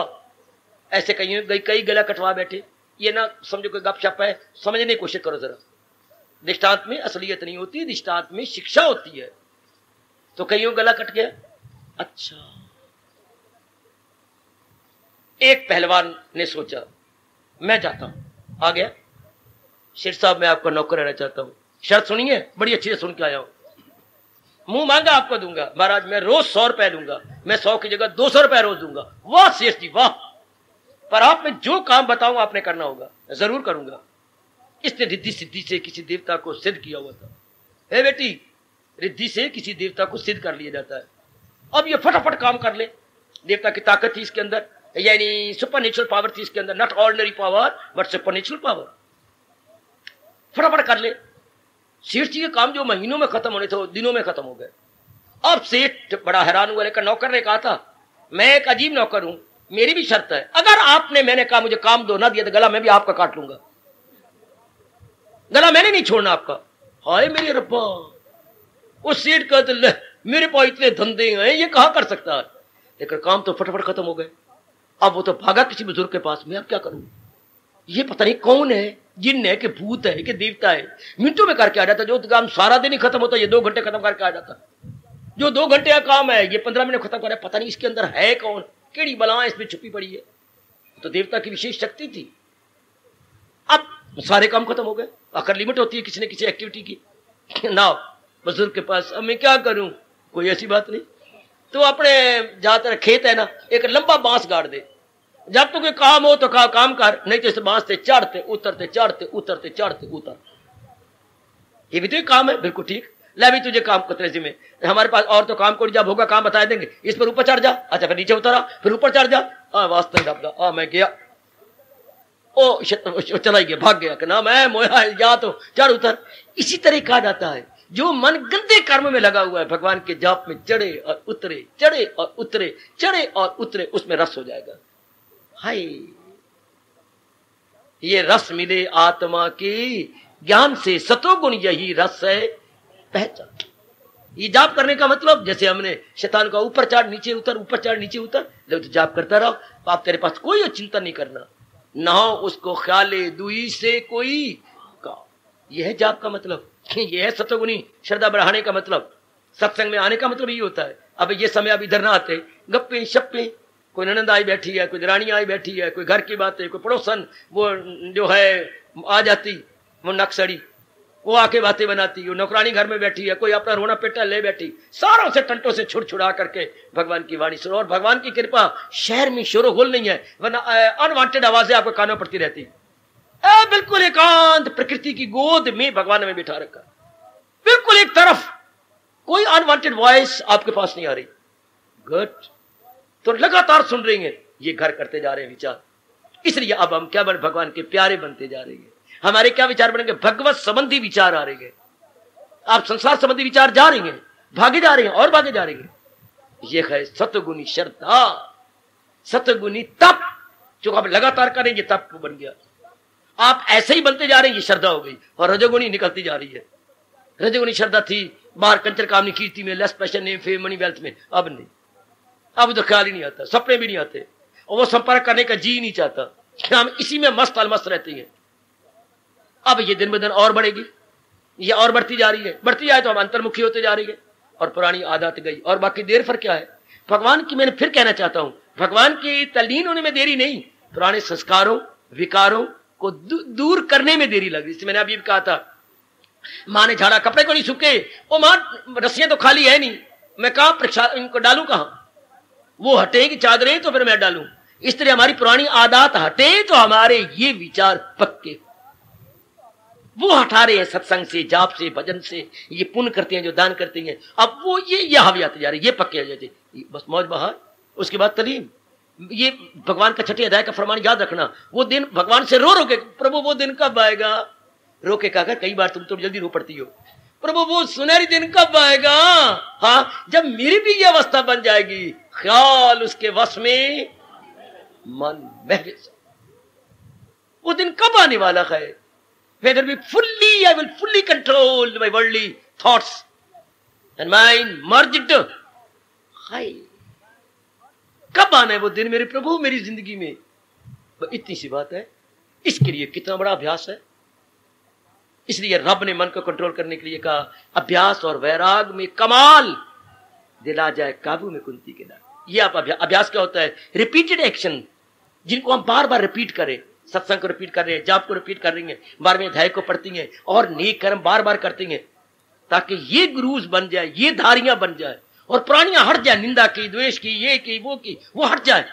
ऐसे कई गला कटवा बैठे। ये ना समझो कोई गपशप है, समझने की कोशिश करो जरा। दृष्टांत में असलियत नहीं होती, दृष्टांत में शिक्षा होती है। तो कईयों गला कट गया। अच्छा, एक पहलवान ने सोचा मैं जाता हूं, आ गया, शेर साहब मैं आपका नौकर रहना चाहता हूं, शर्त सुनिए, बड़ी अच्छी से सुन के आया हूं, मुंह मांगा आपको दूंगा, महाराज मैं रोज 100 रुपए दूंगा, मैं 100 की जगह 200 रुपए रोज दूंगा। वाह शेष जी वाह, पर आप में जो काम बताऊं आपने करना होगा, जरूर करूंगा। इसने रिद्धि सिद्धि से किसी देवता को सिद्ध किया हुआ था। हे बेटी, रिद्धि से किसी देवता को सिद्ध कर लिया जाता है। अब ये फटाफट काम कर ले, देवता की ताकत थी इसके अंदर, यानी सुपर नेचुरल पावर थी इसके अंदर, not ordinary power but super natural power. फटाफट कर ले। सेठ जी के काम जो महीनों में खत्म होने थे वो दिनों में खत्म हो गए। अब सेठ बड़ा हैरान हुआ, लेकिन नौकर ने कहा था मैं एक अजीब नौकर हूं, मेरी भी शर्त है, अगर आपने, मैंने कहा मुझे काम दो ना दिया तो गला मैं भी आपका काट लूंगा, गला मैंने नहीं छोड़ना आपका। हाय मेरे रब्बा, उस सेठ का तो मेरे पास इतने धंधे हैं, ये कहां कर सकता है, लेकिन काम तो फटाफट खत्म हो गए। अब वो तो भागा किसी बुजुर्ग के पास, मैं अब क्या करूं, ये पता नहीं कौन है, जिन है कि भूत है कि देवता है, मिनटों में करके आ जाता। जो काम सारा दिन ही खत्म होता है ये 2 घंटे खत्म करके आ जाता। जो 2 घंटे का काम है ये 15 मिनट खत्म कर रहा है। पता नहीं इसके अंदर है कौन, केड़ी बला इसमें छुपी पड़ी है। तो देवता की विशेष शक्ति थी। अब सारे काम खत्म हो गए, आखिर लिमिट होती है किसी न किसी एक्टिविटी की ना। बुजुर्ग के पास अब मैं क्या करूं, कोई ऐसी बात नहीं, तो अपने जहां तक खेत है ना, एक लंबा बांस गाड़ दे, जब तो कोई काम हो तो काम कर, नहीं तो इस बांस से चढ़ते उतरते चढ़ते उतरते चढ़ते उतर, ये भी तो एक काम है। बिल्कुल ठीक, ले भी तुझे काम करते जिम्मे, हमारे पास और तो काम को जब होगा काम बता देंगे, इस पर ऊपर चढ़ जा, अच्छा फिर नीचे उतरा, फिर ऊपर चढ़ जा, वास्तव दबदा, मैं गया, ओ चला गया, भाग गया कि ना मैं मोया या तो चढ़ उतर। इसी तरह कहा जाता है जो मन गंदे कर्म में लगा हुआ है, भगवान के जाप में चढ़े और उतरे, चढ़े और उतरे, चढ़े और उतरे, उसमें रस हो जाएगा। हाय, ये रस मिले आत्मा की ज्ञान से सतोगुण यही रस है पहचान। ये जाप करने का मतलब, जैसे हमने शैतान का ऊपर चढ़ नीचे उतर, ऊपर चढ़ नीचे उतर, जब तो जाप करता रहो तो आप, तेरे पास कोई चिंता नहीं करना, ना हो उसको ख्याले दुई से कोई का। यह है जाप का मतलब, यह है सतोगुणी श्रद्धा बढ़ाने का मतलब। सत्संग में आने का मतलब ये होता है। अब ये समय अब इधर ना आते, गप्पे शप्पे, कोई ननद आई बैठी है, कोई रानी आई बैठी है, कोई घर की बातें, कोई पड़ोसन वो जो है आ जाती, वो नक्सड़ी वो आके बातें बनाती, वो नौकरानी घर में बैठी है, कोई अपना रोना पेटा ले बैठी, सारों से टंटों से छुड़छुड़ा करके भगवान की वाणी सुनो। और भगवान की कृपा शहर में शोर गोल नहीं है, वरना अनवांटेड आवाजें आपको कानों पड़ती रहती। बिल्कुल एकांत प्रकृति की गोद में भगवान में बिठा रखा, बिल्कुल एक तरफ, कोई अनवांटेड वॉइस आपके पास नहीं आ रही। गुड, तो लगातार सुन रही हैं, ये घर करते जा रहे हैं विचार। इसलिए अब हम क्या बन, भगवान के प्यारे बनते जा रहे हैं। हमारे क्या विचार बनेंगे, भगवत संबंधी विचार आ रहे हैं। आप संसार संबंधी विचार जा रही हैं, भागे जा रहे हैं और भागे जा रहे हैं। ये है सतगुणी श्रद्धा, सतगुणी तप, जो आप लगातार करेंगे तप बन गया। आप ऐसे ही बनते जा रहे हैं, ये श्रद्धा हो गई, और रजोगुणी निकलती जा रही है। रजोगुणी श्रद्धा थी बाहर कंचर कामनी कीर्ति में, less passion name fame money wealth में, अब नहीं, अब तो ख्याल ही नहीं आता, सपने भी नहीं आते, और वो संपर्क करने का जी नहीं चाहता। हम इसी में मस्त अलमस्त रहते हैं। अब ये दिन ब दिन और बढ़ेगी, ये और बढ़ती जा रही है, बढ़ती जाए तो हम अंतर्मुखी होते जा रही है, और पुरानी आदत गई। और बाकी देर फर्क क्या है, भगवान की, मैंने फिर कहना चाहता हूं, भगवान के तल्लीन होने में देरी नहीं, पुराने संस्कारों विकारों को दूर करने में देरी लगी। इससे मैंने अभी भी कहा था, माँ ने झाड़ा, कपड़े को नहीं सूखे, वो माँ रस्सियां तो खाली है नहीं, मैं कहां इनको डालू, कहां वो हटेगी चादरें तो फिर मैं डालूं। इस तरह हमारी पुरानी आदत हटे तो हमारे ये विचार पक्के, वो हटा रहे हैं सत्संग से, जाप से, भजन से, ये पुण्य करते हैं जो दान करते हैं, अब वो ये हावी आते जा रहे, ये पक्के आ जाते, बस मौज बहार। उसके बाद तलीम, ये भगवान का छठे अध्याय का फरमान याद रखना, वो दिन भगवान से रो के, प्रभु वो दिन कब आएगा, रो के कहा, कई बार तुम तो जल्दी रो पड़ती हो, प्रभु वो सुनहरी दिन कब आएगा, हाँ जब मेरी भी ये अवस्था बन जाएगी, ख्याल उसके वश में मन बह, वो दिन कब आने वाला है। Whether be fully, I will fully control my worldly thoughts and mind merged. हाय, कब आना है वो दिन मेरे प्रभु मेरी जिंदगी में, इतनी सी बात है। इसके लिए कितना बड़ा अभ्यास है। इसलिए रब ने मन को कंट्रोल करने के लिए कहा, अभ्यास और वैराग में कमाल, दिला जाए काबू में कुंती के दाग। ये आप अभ्यास क्या होता है, रिपीटेड एक्शन, जिनको हम बार बार रिपीट करें, सत्संग को रिपीट कर रहे हैं, जाप को रिपीट कर रही हैं, 12वें अध्याय को पढ़ती हैं, और नेक कर्म बार बार करती हैं, ताकि ये गुरूज बन जाए, ये धारियां बन जाए, और पुरानियां हट जाए, निंदा की, द्वेष की, ये की, वो हट जाए।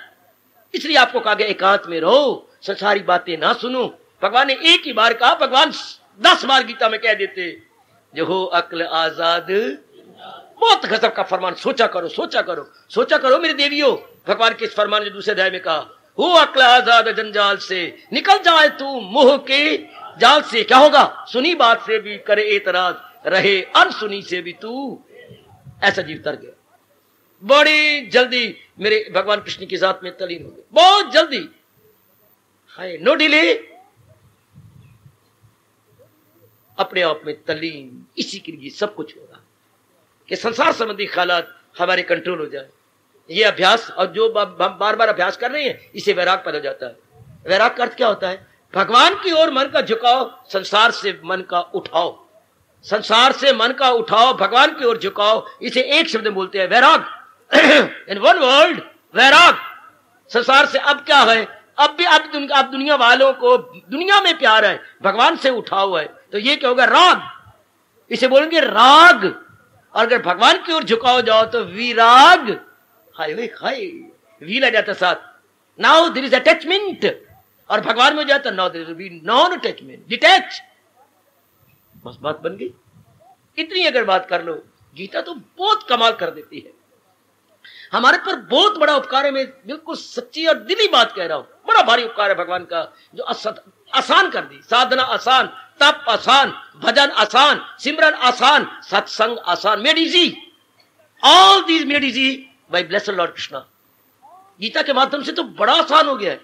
इसलिए आपको कहा गया एकांत में रहो, संसारी बातें ना सुनो। भगवान ने एक ही बार कहा, भगवान 10 बार गीता में कह देते, जो हो अक्ल आजाद, बहुत गजब का फरमान, सोचा करो, सोचा करो, सोचा करो मेरे देवियों। भगवान के इस फरमान ने दूसरे अध्याय में कहा, हो अक्ल आजाद जंजाल से, निकल जाए तू मोह के जाल से। क्या होगा, सुनी बात से भी करे एतराज, रहे अनसुनी से भी तू ऐसा जीव तर गया। बड़ी जल्दी मेरे भगवान कृष्ण की जात में तलीन हो गए, बहुत जल्दी, हाय नो डिले, अपने आप में तलीन। इसी के लिए सब कुछ हो रहा कि संसार संबंधी ख्यालात हमारे कंट्रोल हो जाए। ये अभ्यास, और जो हम बार बार अभ्यास कर रहे हैं, इसे वैराग पैदा हो जाता है। वैराग का अर्थ क्या होता है, भगवान की ओर मन का झुकाव, संसार से मन का उठाओ, संसार से मन का उठाओ, भगवान की ओर झुकाओ। इसे एक शब्द में बोलते हैं वैराग। इन वन वर्ड वैराग। संसार से अब क्या है, अब दुनिया वालों को दुनिया में प्यार है, भगवान से उठाओ है, तो ये क्या होगा, राग। इसे बोलेंगे राग। और अगर भगवान की ओर झुकाओ जाओ तो विराग। हाय हाय, वी लग जाता साथ। नाउ देयर इज अटैचमेंट, और भगवान में हो जाता now there will be non attachment, detach. बस बात बन गई। इतनी अगर बात कर लो, गीता तो बहुत कमाल कर देती है। हमारे पर बहुत बड़ा उपकार है, मैं बिल्कुल सच्ची और दिली बात कह रहा हूं। बड़ा भारी उपकार है भगवान का, जो आसान कर दी। साधना आसान, तप आसान, भजन आसान, सिमरन आसान, सत्संग आसान, made easy. All these made easy by blessed lord Krishna. Gita के माध्यम से तो बड़ा आसान हो गया है।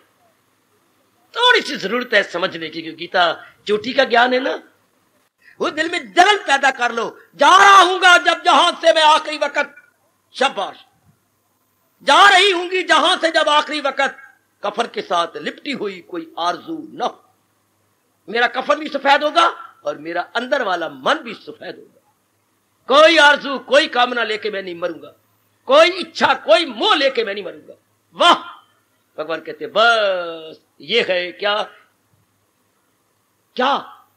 थोड़ी सी जरूरत है समझने की, क्योंकि गीता चोटी का ज्ञान है ना, वो दिल में जलन पैदा कर लो, जा रहा हूंगा जब जहां से मैं आखिरी वक्त, शाबाश, जा रही होंगी जहां से जब आखिरी वक्त, कफन के साथ लिपटी हुई कोई आरजू न हो। मेरा कफन भी सफेद होगा और मेरा अंदर वाला मन भी सफेद होगा। कोई आरजू, कोई कामना लेके मैं नहीं मरूंगा, कोई इच्छा, कोई मोह लेके मैं नहीं मरूंगा। वाह, भगवान कहते बस ये है क्या क्या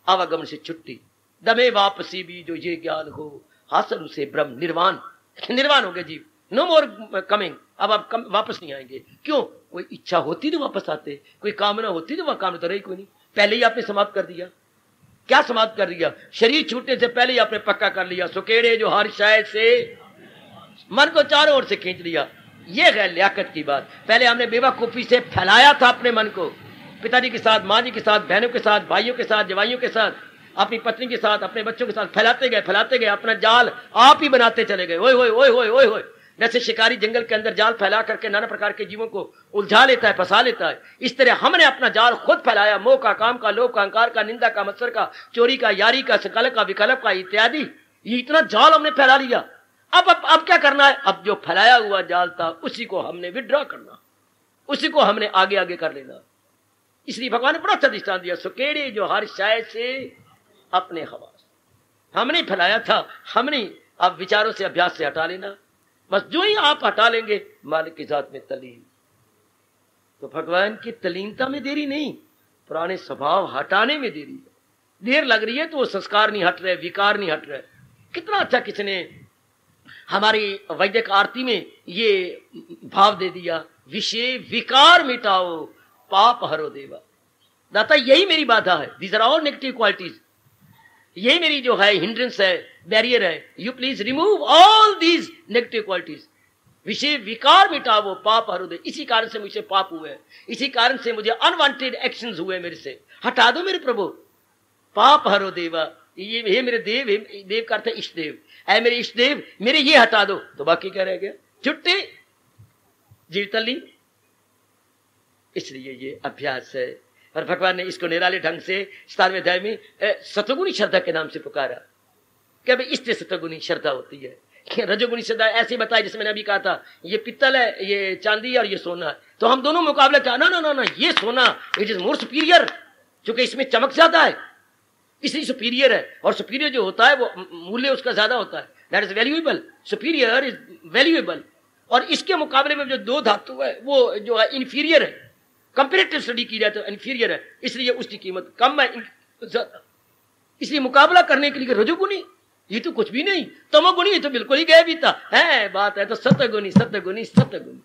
आवागमन से छुट्टी, दमे वापसी भी जो ये ज्ञान हो, हासिल उसे ब्रह्म निर्वाण। निर्वाण हो गया जीव, नो मोर कमिंग, अब आप वापस नहीं आएंगे। क्यों? कोई इच्छा होती तो वापस आते, कोई कामना होती तो वह कामना तो रही कोई नहीं, पहले ही आपने समाप्त कर दिया। क्या समाप्त कर दिया? शरीर छूटने से पहले ही आपने पक्का कर लिया, सुकेड़े जो हर शायद से मन को चारों ओर से खींच लिया। यह है लियाकत की बात। पहले हमने बेवकूफी से फैलाया था अपने मन को, पिताजी के साथ, माँ जी के साथ, बहनों के साथ, भाइयों के साथ, जवाइयों के साथ, अपनी पत्नी के साथ, अपने बच्चों के साथ फैलाते गए, अपना जाल आप ही बनाते चले गए। ओए होए ओए होए ओए होए, जैसे शिकारी जंगल के अंदर जाल फैला करके नाना प्रकार के जीवों को उलझा लेता है, फंसा लेता है, इस तरह हमने अपना जाल खुद फैलाया। मोह का, काम का, लोभ का, अहंकार का, निंदा का, मत्सर का, चोरी का, यारी का, सकल का, विकल्प का इत्यादि, ये इतना जाल हमने फैला लिया। अब क्या करना है? अब जो फैलाया हुआ जाल था उसी को हमने विड्रॉ करना, उसी को हमने आगे आगे कर लेना। इसलिए भगवान ने बड़ा अच्छा दृष्टांत दिया, सुकेड़े जो हर शायद से अपने हवास, हमने फैलाया था, हमने अब विचारों से, अभ्यास से हटा लेना। बस जो ही आप हटा लेंगे, मालिक की जात में तलीन। तो भगवान की तलीनता में देरी नहीं, पुराने स्वभाव हटाने में देरी है। देर लग रही है तो वो संस्कार नहीं हट रहे, विकार नहीं हट रहे। कितना अच्छा किसने हमारी वैदिक आरती में ये भाव दे दिया, विषय विकार मिटाओ, पाप हरो देवा। दाता यही मेरी बाधा है, these are all negative qualities, यही मेरी जो है हिंड्रेंस है, बैरियर है। You please remove all these negative qualities, विषय विकार मिटाओ, पाप हरो दे। इसी कारण से मुझे पाप हुए, इसी कारण से मुझे अनवांटेड एक्शंस हुए, मेरे से हटा दो मेरे प्रभु, पाप हरो देवा। ये हे मेरे देव, देव का अर्थ है इष्ट देव, ऐ मेरे इष्ट देव, मेरे ये हटा दो, तो बाकी क्या रह गया? छुट्टी, जीवतली। इसलिए ये अभ्यास है। और भगवान ने इसको निराले ढंग से 17वें अध्याय में सतगुणी श्रद्धा के नाम से पुकारा कि भाई इससे सतगुणी श्रद्धा होती है। रजोगुणी श्रद्धा ऐसे बताया, जिसमें मैंने अभी कहा था ये पित्तल है, ये चांदी है और ये सोना है, तो हम दोनों मुकाबला क्या, ना ना ना ना, ये सोना इट इज मोर सुपीरियर, क्योंकि इसमें चमक ज्यादा है, इसलिए सुपीरियर है। और सुपीरियर जो होता है वो मूल्य उसका ज्यादा होता है, that is valuable, superior is valuable. और इसके मुकाबले में जो दो धातु है वो जो है इंफीरियर है, कंपेरेटिव स्टडी की जाए तो इंफीरियर है, इसलिए उसकी कीमत कम है। इसलिए मुकाबला करने के लिए रजोगुणी ये तो कुछ भी नहीं, तमोगुणी ये तो बिल्कुल ही गए भी था है। बात है तो सतगुणी सतगुणी सतगुणी,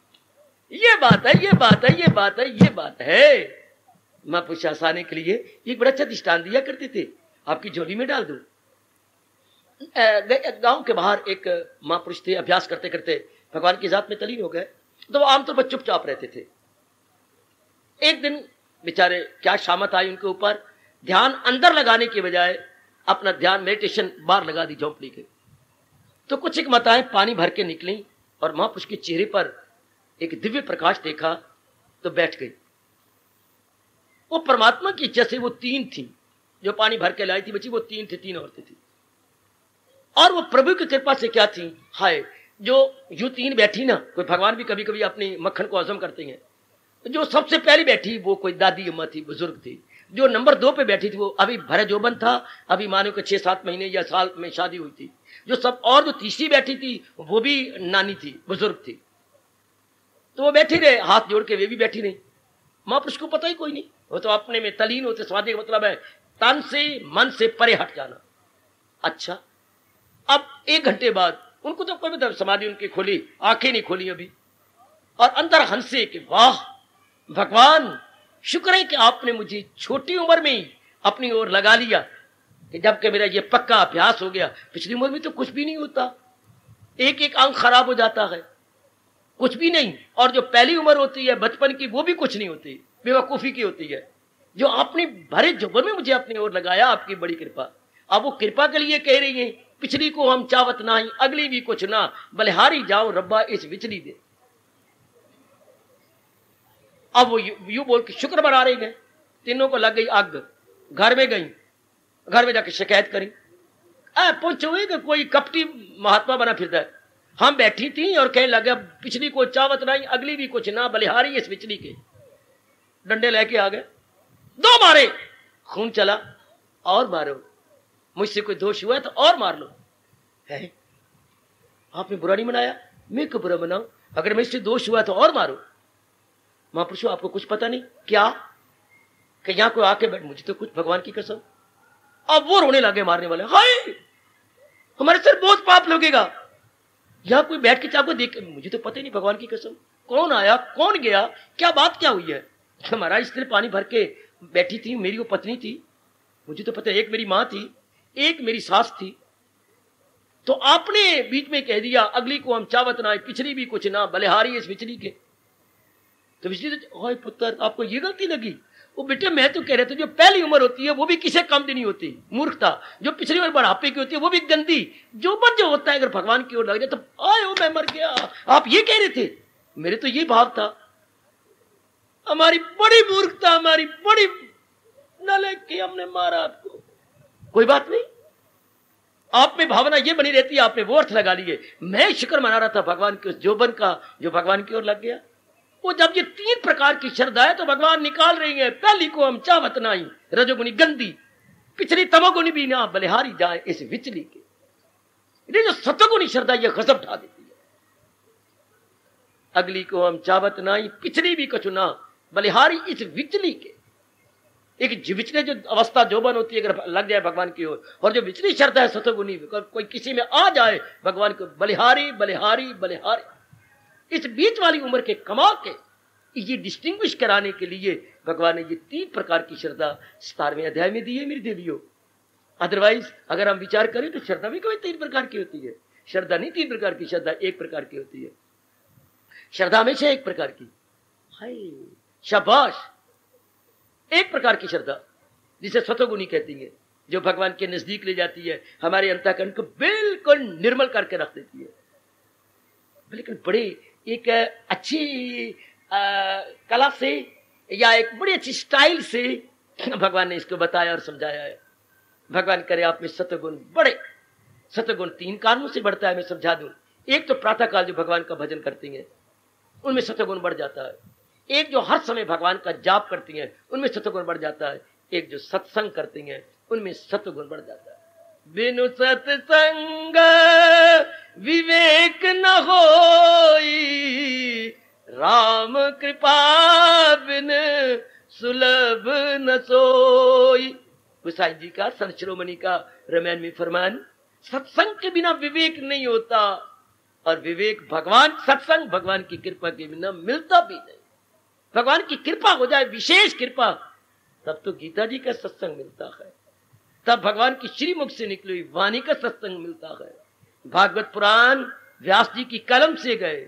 ये बात है, ये बात है, ये बात है, ये बात है। महापुरुष आसाने के लिए एक बड़ा अच्छा दृष्टांत दिया करते थे, आपकी झोली में डाल दो। गांव के बाहर एक महापुरुष थे, अभ्यास करते करते भगवान की जात में तलीन हो गए, तो वो आमतौर पर चुपचाप रहते थे। एक दिन बेचारे क्या शामत आई उनके ऊपर, ध्यान अंदर लगाने के बजाय अपना ध्यान मेडिटेशन बाहर लगा दी झोंपड़ी के। तो कुछ एक माताएं पानी भर के निकली और महापुरुष के चेहरे पर एक दिव्य प्रकाश देखा तो बैठ गई। वो परमात्मा की इच्छा से वो तीन थी जो पानी भर के लाई थी, बची वो तीन थी, तीन औरतें थी। और वो प्रभु की कृपा से क्या थी, हाय, जो यू तीन बैठी ना, कोई भगवान भी कभी कभी अपनी मक्खन को हजम करते हैं। जो सबसे पहली बैठी वो कोई दादी अम्मा थी, बुजुर्ग थी। जो नंबर 2 पे बैठी थी वो अभी भरे जोबन था, अभी मानो कि 6-7 महीने या साल में शादी हुई थी। जो तीसरी बैठी थी वो भी नानी थी, बुजुर्ग थी। तो वो बैठी रहे हाथ जोड़ के, वे भी बैठी रही। महापुरुष को पता ही कोई नहीं, वो तो अपने में तलीन होते। स्वादी का मतलब है तन से मन से परे हट जाना। अच्छा, अब 1 घंटे बाद उनको तो कोई मतलब समाधि उनकी खोली, आंखें नहीं खोली अभी, और अंदर हंसे कि वाह भगवान, शुक्र है कि आपने मुझे छोटी उम्र में ही अपनी ओर लगा लिया, कि जबकि मेरा ये पक्का अभ्यास हो गया। पिछली उम्र में तो कुछ भी नहीं होता, एक एक अंग खराब हो जाता है, कुछ भी नहीं। और जो पहली उम्र होती है बचपन की, वो भी कुछ नहीं होती, बेवकूफी की होती है। जो आपने भरे जुबन में मुझे अपनी ओर लगाया, आपकी बड़ी कृपा। अब वो कृपा के लिए कह रही है, पिछली को हम चावत ना ही, अगली भी कुछ ना, बलिहारी जाओ रब्बा इस विचली दे। अब वो यू बोल के शुक्र मना रही है। तीनों को लग गई आग, घर में गई, घर में जाके शिकायत करी, पहुंचे हुए कि कोई कपटी महात्मा बना फिरता है। हम बैठी थी और कहने लगे पिछली को चावत नहीं, अगली भी कुछ ना, बलिहारी इस पिछली के। डंडे लेके आ गए, 2 मारे, खून चला, और मारो, मुझसे कोई दोष हुआ तो और मार लो। है आपने बुरा नहीं मनाया, मैं क्यों बुरा मनाऊं? अगर मुझसे दोष हुआ तो और मारो। महापुरुषों आपको कुछ पता नहीं क्या कि यहां कोई आके बैठ, मुझे तो कुछ, भगवान की कसम। अब वो रोने लगे मारने वाले, हाय हमारे सर बहुत पाप लगेगा। यहां कोई बैठ के चाको देख, मुझे तो पता ही नहीं, भगवान की कसम, कौन आया कौन गया, क्या बात क्या हुई है। हमारा स्त्री पानी भर के बैठी थी, मेरी वो पत्नी थी, मुझे तो पता है, एक मेरी मां थी, एक मेरी सास थी, तो आपने बीच में कह दिया अगली को हम चावत ना, पिछली भी कुछ ना, बलिहारी इस पिछली के। तो पिछली तो, हाय पुत्र आपको ये गलती लगी। वो बेटे मैं तो कह रहा था जो पहली उम्र होती है वो भी किसे काम देनी होती, मूर्खता। जो पिछली उम्र बढ़ापे की होती है वो भी गंदी, जो बन जो होता है अगर भगवान की ओर लग जाए तो आए हो मैं मर गया। आप ये कह रहे थे, मेरे तो ये भाव था। हमारी बड़ी मूर्खता, हमारी बड़ी नालायक कि हमने मारा आपको। कोई बात नहीं, आप में भावना ये बनी रहती है, आपने वो अर्थ लगा लिए। मैं शुक्र मना रहा था भगवान के उस जोबन का जो भगवान की ओर लग गया। वो जब ये 3 प्रकार की श्रद्धा है तो भगवान निकाल रही है, पहली को हम चावत नाई, रजोगुनी गंदी, पिछली तमोगुनी भी ना, बलिहारी जाए इस विचली के। ये जो सतगुनी श्रद्धा ये गजब ढा देती है। अगली को हम चावत नाई, पिछली भी कछु ना, बलिहारी इस विचली के। एक विचले जो अवस्था जोबन होती है अगर लग जाए भगवान की ओर, और जो विचली श्रद्धा है सतगुनी, कोई किसी में आ जाए भगवान को, बलिहारी बलिहारी बलिहारी, इस बीच वाली उम्र के कमाल के ये डिस्टिंग्विश कराने के लिए भगवान ने ये 3 प्रकार की श्रद्धा 17वें अध्याय में दी है मेरे देवियों। अदरवाइज अगर हम विचार करें तो श्रद्धा भी कोई 3 प्रकार की होती है। श्रद्धा नहीं 3 प्रकार की, श्रद्धा 1 प्रकार की होती है। श्रद्धा हमेशा 1 प्रकार की, हाय शाबाश, 1 प्रकार की श्रद्धा जिसे सतोगुनी कहती है, जो भगवान के नजदीक ले जाती है, हमारे अंतःकरण को बिल्कुल निर्मल करके रख देती है। लेकिन बड़े एक अच्छी कला से या एक बड़ी अच्छी स्टाइल से भगवान ने इसको बताया और समझाया है। भगवान करे आप में सतगुण बड़े, सतगुण 3 कारणों से बढ़ता है, मैं समझा दूं। एक तो प्रातः काल जो भगवान का भजन करती हैं उनमें सतगुण बढ़ जाता है। एक जो हर समय भगवान का जाप करती हैं उनमें सतगुण बढ़ जाता है। एक जो सत्संग करती हैं उनमें सतगुण बढ़ जाता है। बिनु सत्संग विवेक न होई, राम कृपा बिन सुलभ न सोई। गोसाई जी का, संत शिरोमणि का रामायण में फरमान, सत्संग के बिना विवेक नहीं होता, और विवेक भगवान, सत्संग भगवान की कृपा के बिना मिलता भी नहीं। भगवान की कृपा हो जाए, विशेष कृपा, तब तो गीता जी का सत्संग मिलता है, तब भगवान की श्रीमुख से निकली हुई वाणी का सत्संग मिलता है। भागवत पुराण व्यास जी की कलम से गए,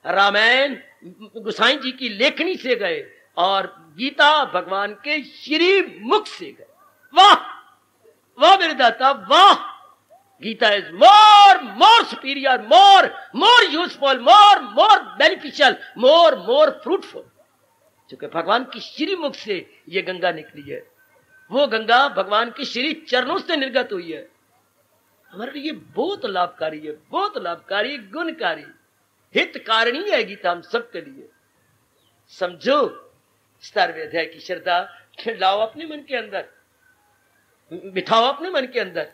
रामायण गोसाई जी की लेखनी से गए, और गीता भगवान के श्रीमुख से गए। वाह वाह मेरे दाता वाह! Gita is more superior, more useful, more beneficial, more fruitful, क्योंकि भगवान की श्रीमुख से ये गंगा निकली है। वो गंगा भगवान के श्री चरणों से निर्गत हुई है। हमारे लिए बहुत लाभकारी है, बहुत लाभकारी, गुणकारी, हितकारिणी है गीता हम सबके लिए। समझो 17वें अध्याय की श्रद्धा लाओ अपने मन के अंदर, बिठाओ अपने मन के अंदर।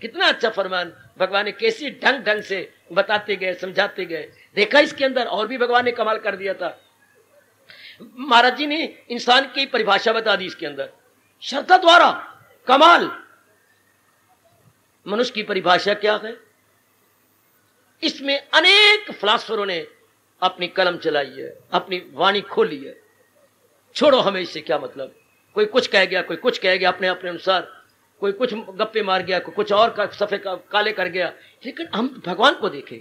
कितना अच्छा फरमान भगवान ने कैसी ढंग से बताते गए, समझाते गए। देखा इसके अंदर और भी भगवान ने कमाल कर दिया था। महाराज जी ने इंसान की परिभाषा बता दी इसके अंदर, श्रद्धा द्वारा कमाल। मनुष्य की परिभाषा क्या है? इसमें अनेक फिलासफरों ने अपनी कलम चलाई है, अपनी वाणी खोली है। छोड़ो हमें इससे क्या मतलब, कोई कुछ कह गया, कोई कुछ कह गया अपने अपने अनुसार, कोई कुछ गप्पे मार गया, कोई कुछ और सफे काले कर गया। लेकिन हम भगवान को देखें,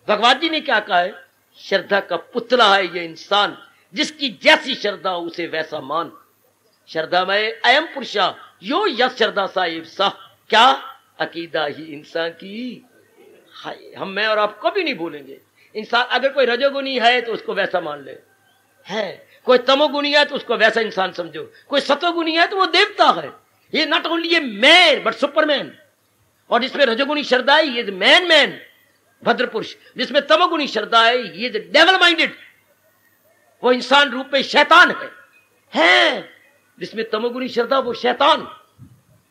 भगवान जी ने क्या कहा है? श्रद्धा का पुतला है ये इंसान, जिसकी जैसी श्रद्धा उसे वैसा मान। श्रद्धा में अयम पुरुषा यो यश श्रद्धा साहिब सा, क्या अकीदा ही इंसान की। हम मैं और आप कभी नहीं भूलेंगे। इंसान अगर कोई रजोगुनी है तो उसको वैसा मान ले, है कोई तमोगुनी है तो उसको वैसा इंसान समझो, कोई सतोगुनी है तो वो देवता है। ये not only a man but Superman. और जिसमें रजोगुणी श्रद्धा है ये मैन भद्र पुरुष, जिसमें तमोगुणी श्रद्धा है ये डेवल माइंडेड, वो इंसान रूप में शैतान है। जिसमें तमोगुणी श्रद्धा वो शैतान,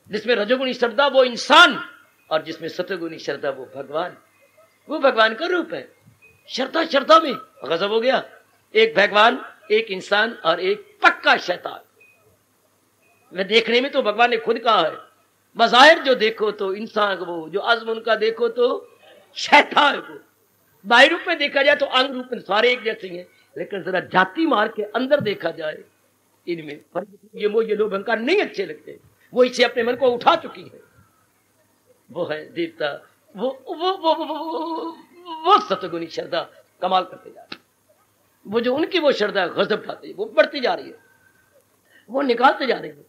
जिसमें रजोगुणी श्रद्धा वो इंसान, और जिसमें सतोगुणी श्रद्धा वो भगवान का रूप है। श्रद्धा में गजब हो गया, एक भगवान, एक इंसान और एक पक्का शैतान। मैं देखने में तो भगवान ने खुद कहा है, बज़ाहिर जो देखो तो इंसान को, जो अज़्म उनका देखो तो शैतान को। बाहरी रूप में देखा जाए तो अंग रूप में सारे एक जैसे हैं, लेकिन जरा जाति मार के अंदर देखा जाए इनमें ये मोह ये लोभ अहंकार नहीं अच्छे लगते। वो इसे अपने मन को उठा चुकी है, वो है देवता, वो सतगुणी श्रद्धा कमाल करते जा रही। वो जो उनकी वो श्रद्धा गजब खाती है, वो बढ़ती जा रही है, वो निकालते जा रही है।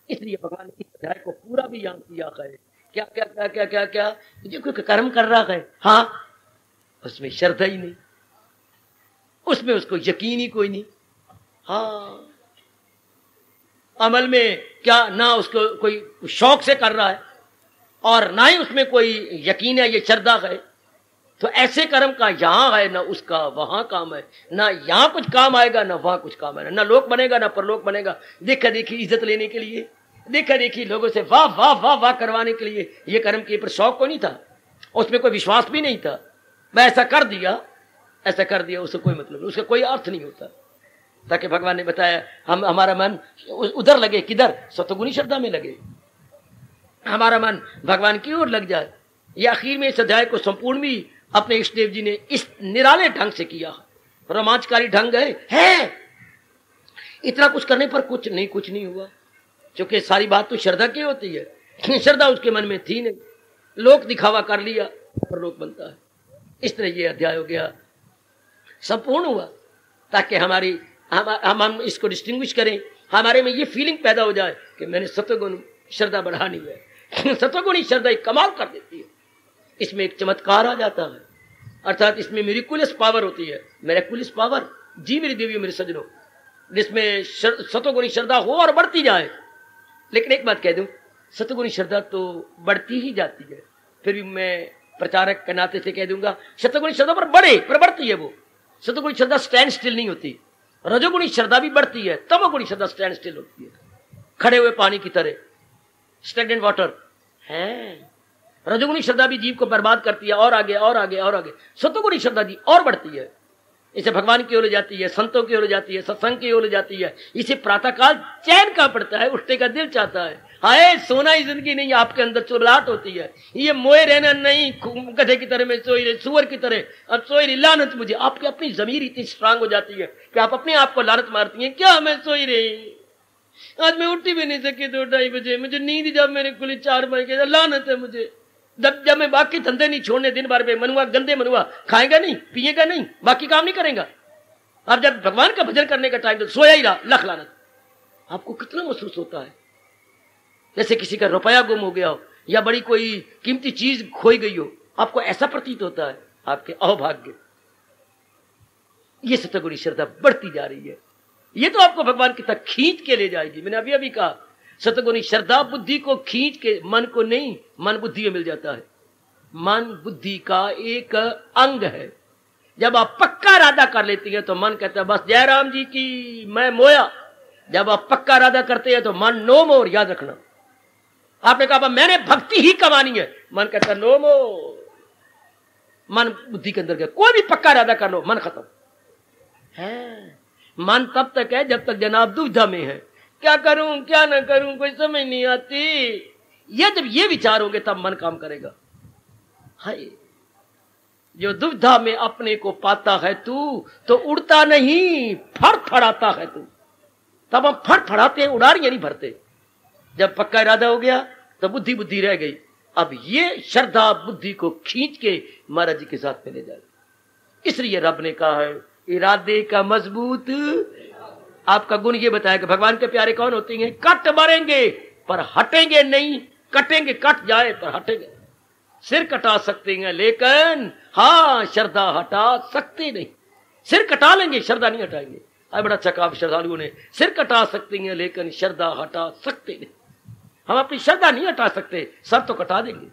इसलिए भगवान ने इस अध्याय को पूरा भी याद किया है। क्या क्या क्या क्या क्या क्या जो कोई कर्म कर रहा है, हाँ उसमें श्रद्धा ही नहीं, उसमें उसको यकीन ही कोई नहीं। हाँ अमल में क्या ना उसको कोई शौक से कर रहा है और ना ही उसमें कोई यकीन है, ये श्रद्धा है। तो ऐसे कर्म का यहां है ना उसका वहां काम है, ना यहां कुछ काम आएगा ना वहां कुछ काम आएगा, ना लोक बनेगा ना परलोक बनेगा। देखा देखी इज्जत लेने के लिए, देखा देखी लोगों से वाह वाह वाह वाह करवाने के लिए ये कर्म किए, पर शौक को नहीं था, उसमें कोई विश्वास भी नहीं था। मैं ऐसा कर दिया उससे कोई मतलब नहीं, उसका कोई अर्थ नहीं होता। ताकि भगवान ने बताया हमारा मन उधर लगे, किधर? सतगुणी श्रद्धा में लगे, हमारा मन भगवान की ओर लग जाए। ये आखिर में इस अध्याय को संपूर्ण भी अपने इष्टदेव जी ने इस निराले ढंग से किया, रोमांचकारी ढंग है। इतना कुछ करने पर कुछ नहीं हुआ, क्योंकि सारी बात तो श्रद्धा की होती है। श्रद्धा उसके मन में थी नहीं, लोक दिखावा कर लिया और लोक बनता है। इस तरह ये अध्याय हो गया, संपूर्ण हुआ, ताकि हम इसको डिस्टिंग्विश करें, हमारे में ये फीलिंग पैदा हो जाए कि मैंने सत्वगुण श्रद्धा बढ़ानी है। सत्वगुणी श्रद्धा एक कमाल कर देती है, इसमें एक चमत्कार आ जाता है, अर्थात इसमें मिरेकुलस पावर होती है। मिरेकुलस पावर, जी मेरी देवियों मेरे सजनों, जिसमें सत्वगुणी श्रद्धा हो और बढ़ती जाए। लेकिन एक बात कह दूं, सत्वगुणी श्रद्धा तो बढ़ती ही जाती है, फिर भी मैं प्रचारक के नाते से कह दूंगा सत्वगुणी श्रद्धा पर बढ़ती है। वो सत्वगुणी श्रद्धा स्टैंड स्टिल नहीं होती, रजोगुणी श्रद्धा भी बढ़ती है, तमोगुणी श्रद्धा स्टैंड स्टिल होती है, खड़े हुए पानी की तरह, स्टैग्नेंट वाटर है। रजोगुणी श्रद्धा भी जीव को बर्बाद करती है, और आगे और आगे और आगे। सत्वगुणी श्रद्धा जी और बढ़ती है, इसे भगवान की ओर जाती है, संतों की ओर जाती है, सत्संग की ओर जाती है। इसे प्रातःकाल चैन का पड़ता है, उठने का दिल चाहता है। हाय सोना ही जिंदगी नहीं, आपके अंदर चुबलाहट होती है, ये मोए रहना नहीं, गधे की तरह में सोई रहे, सुअर की तरह अब सोई रही। लानत मुझे, आपकी अपनी जमीर इतनी स्ट्रांग हो जाती है कि आप अपने आप को लानत मारती हैं, क्या मैं सोई रही, आज मैं उठी भी नहीं सकी 2-2:30 बजे, मुझे नींद जब मेरे खुली 4 बजे, लानत है मुझे। जब मैं बाकी धंधे नहीं छोड़ने, दिन भर में मनुआ, गंदे मनुआ खाएगा नहीं, पिएगा नहीं, बाकी काम नहीं करेगा, अब जब भगवान का भजन करने का टाइम तो सोया ही रहा, लख लानत। आपको कितना महसूस होता है? जैसे किसी का रुपया गुम हो गया हो या बड़ी कोई कीमती चीज खोई गई हो, आपको ऐसा प्रतीत होता है, आपके अहोभाग्य। ये सत्वगुणी श्रद्धा बढ़ती जा रही है, ये तो आपको भगवान की तक खींच के ले जाएगी। मैंने अभी कहा, सत्वगुणी श्रद्धा बुद्धि को खींच के, मन को नहीं, मन बुद्धि में मिल जाता है। मन बुद्धि का एक अंग है। जब आप पक्का इरादा कर लेती हैं तो मन कहता है बस जयराम जी की मैं मोया। जब आप पक्का इरादा करते हैं तो मन नो मोर, याद रखना। आपने कहा मैंने भक्ति ही कमानी है, मन कहता है नो मोर। मन बुद्धि के अंदर गया, कोई भी पक्का इरादा कर लो, मन खत्म है। मन तब तक है जब तक जनाब दुविधा में है, क्या करूं क्या ना करूं, कोई समझ नहीं आती। ये जब ये विचार होंगे तब मन काम करेगा। हाय, जो दुविधा में अपने को पाता है तू, तो उड़ता नहीं फड़फड़ाता है तू। तब हम फड़फड़ाते हैं, उड़ारियां नहीं भरते। जब पक्का इरादा हो गया तो बुद्धि बुद्धि रह गई। अब ये श्रद्धा बुद्धि को खींच के महाराज जी के साथ में ले जाएगी। इसलिए रब ने कहा है इरादे का मजबूत। आपका गुण ये बताया कि भगवान के प्यारे कौन होते हैं? कट मरेंगे पर हटेंगे नहीं, कटेंगे कट जाए पर हटेंगे। सिर कटा सकते हैं लेकिन हाँ श्रद्धा हटा सकते नहीं। सिर कटा लेंगे, श्रद्धा नहीं हटाएंगे। अब बड़ा अच्छा कहा श्रद्धालुओं ने, सिर कटा सकते हैं लेकिन श्रद्धा हटा सकते नहीं। हम अपनी श्रद्धा नहीं हटा सकते, सर तो कटा देंगे।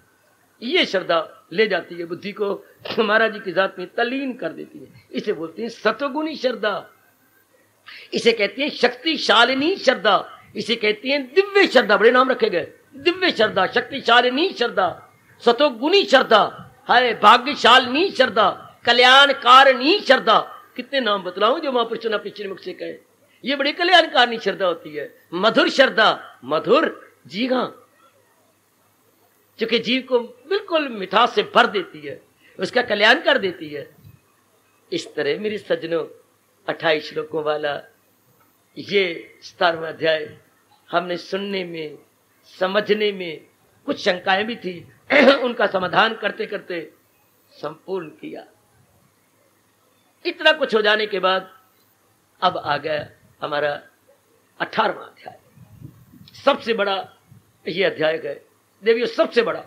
ये श्रद्धा ले जाती है बुद्धि को महाराज जी की जात में तल्लीन कर देती है। इसे बोलते हैं सत्वगुणी श्रद्धा, इसे कहते हैं शक्तिशालिनी श्रद्धा, इसे कहते हैं दिव्य श्रद्धा। बड़े नाम रखे गए, दिव्य श्रद्धा, शक्तिशालिनी श्रद्धा, सतोगुणी श्रद्धा, है भाग्यशालिनी श्रद्धा, कल्याणकारिणी श्रद्धा। कितने नाम बतलाऊं जो महापुरुषों ने अपने श्रीमुख से कहे। ये बड़ी कल्याणकारिणी श्रद्धा होती है। मधुर श्रद्धा, मधुर, जी हाँ, चूंकि जीव को बिल्कुल मिठास से भर देती है, उसका कल्याण कर देती है। इस तरह मेरे सज्जनों 28 श्लोकों वाला ये 17वां अध्याय हमने सुनने में, समझने में कुछ शंकाएं भी थी, उनका समाधान करते करते संपूर्ण किया। इतना कुछ हो जाने के बाद अब आ गया हमारा 18वां अध्याय। सबसे बड़ा ये अध्याय है देवियों, सबसे बड़ा।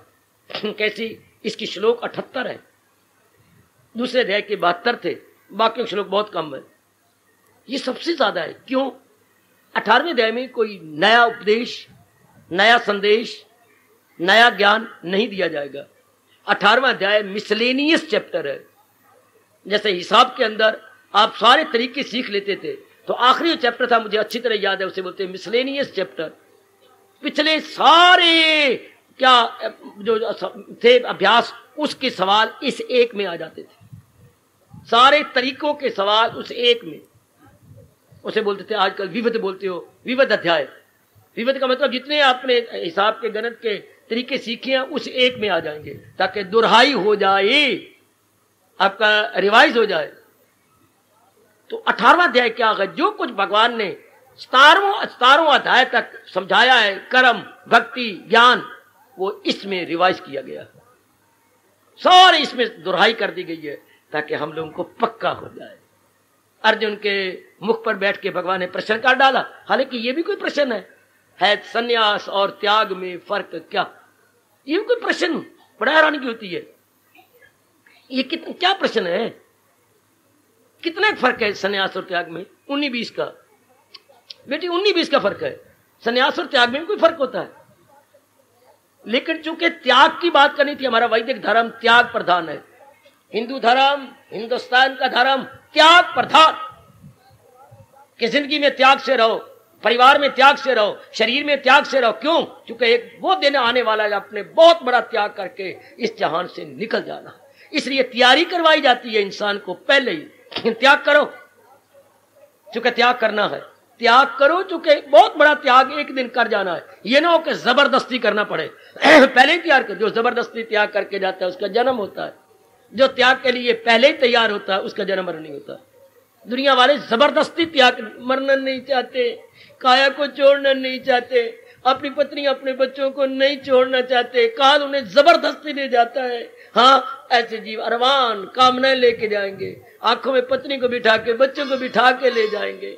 कैसी? इसकी श्लोक 78 है, दूसरे अध्याय के 72 थे, बाकी श्लोक बहुत कम है। ये सबसे ज्यादा है। क्यों? 18वें अध्याय में कोई नया उपदेश, नया संदेश, नया ज्ञान नहीं दिया जाएगा। 18वां अध्याय मिसलेनियस चैप्टर है। जैसे हिसाब के अंदर आप सारे तरीके सीख लेते थे, तो आखिरी जो चैप्टर था मुझे अच्छी तरह याद है, उसे बोलते हैं मिसलेनियस चैप्टर। पिछले सारे क्या जो थे अभ्यास, उसके सवाल इस एक में आ जाते थे। सारे तरीकों के सवाल उस एक में, उसे बोलते थे आजकल विविध बोलते हो, विविध अध्याय। विविध का मतलब जितने आपने हिसाब के गणित के तरीके सीखे हैं उस एक में आ जाएंगे, ताकि दुर्हाई हो जाए, आपका रिवाइज हो जाए। तो 18वां अध्याय क्या है? जो कुछ भगवान ने 17वां अध्याय तक समझाया है, कर्म, भक्ति, ज्ञान, वो इसमें रिवाइज किया गया। सारे इसमें दुर्हाई कर दी गई है ताकि हम लोगों को पक्का हो जाए। अर्जुन के मुख पर बैठ के भगवान ने प्रश्न काट डाला। हालांकि ये भी कोई प्रश्न है सन्यास और त्याग में फर्क क्या? ये भी कोई प्रश्न, बड़ा हैरानी की होती है। ये क्या प्रश्न है? कितना फर्क है सन्यास और त्याग में? 19-20 का बेटी, 19-20 का फर्क है। सन्यास और त्याग में कोई फर्क होता है, लेकिन चूंकि त्याग की बात करनी थी, हमारा वैदिक धर्म त्याग प्रधान है। हिंदू धर्म, हिंदुस्तान का धर्म त्याग प्रधान, कि जिंदगी में त्याग से रहो, परिवार में त्याग से रहो, शरीर में त्याग से रहो। क्यों? क्योंकि एक वो दिन आने वाला है अपने बहुत बड़ा त्याग करके इस जहान से निकल जाना। इसलिए तैयारी करवाई जाती है इंसान को पहले ही, त्याग करो चूंकि त्याग करना है, त्याग करो चूंकि बहुत बड़ा त्याग एक दिन कर जाना है। ये ना हो कि जबरदस्ती करना पड़े, पहले ही तैयार कर। जो जबरदस्ती त्याग करके जाता है उसका जन्म होता है, जो त्याग के लिए पहले ही तैयार होता है उसका जन्म मरण नहीं होता। दुनिया वाले जबरदस्ती त्याग, मरना नहीं चाहते, काया को छोड़ना नहीं चाहते, अपनी पत्नी अपने बच्चों को नहीं छोड़ना चाहते, काल उन्हें जबरदस्ती ले जाता है। हाँ, ऐसे जीव अरमान कामनाएं लेके जाएंगे, आंखों में पत्नी को बिठा के, बच्चों को बिठा के ले जाएंगे।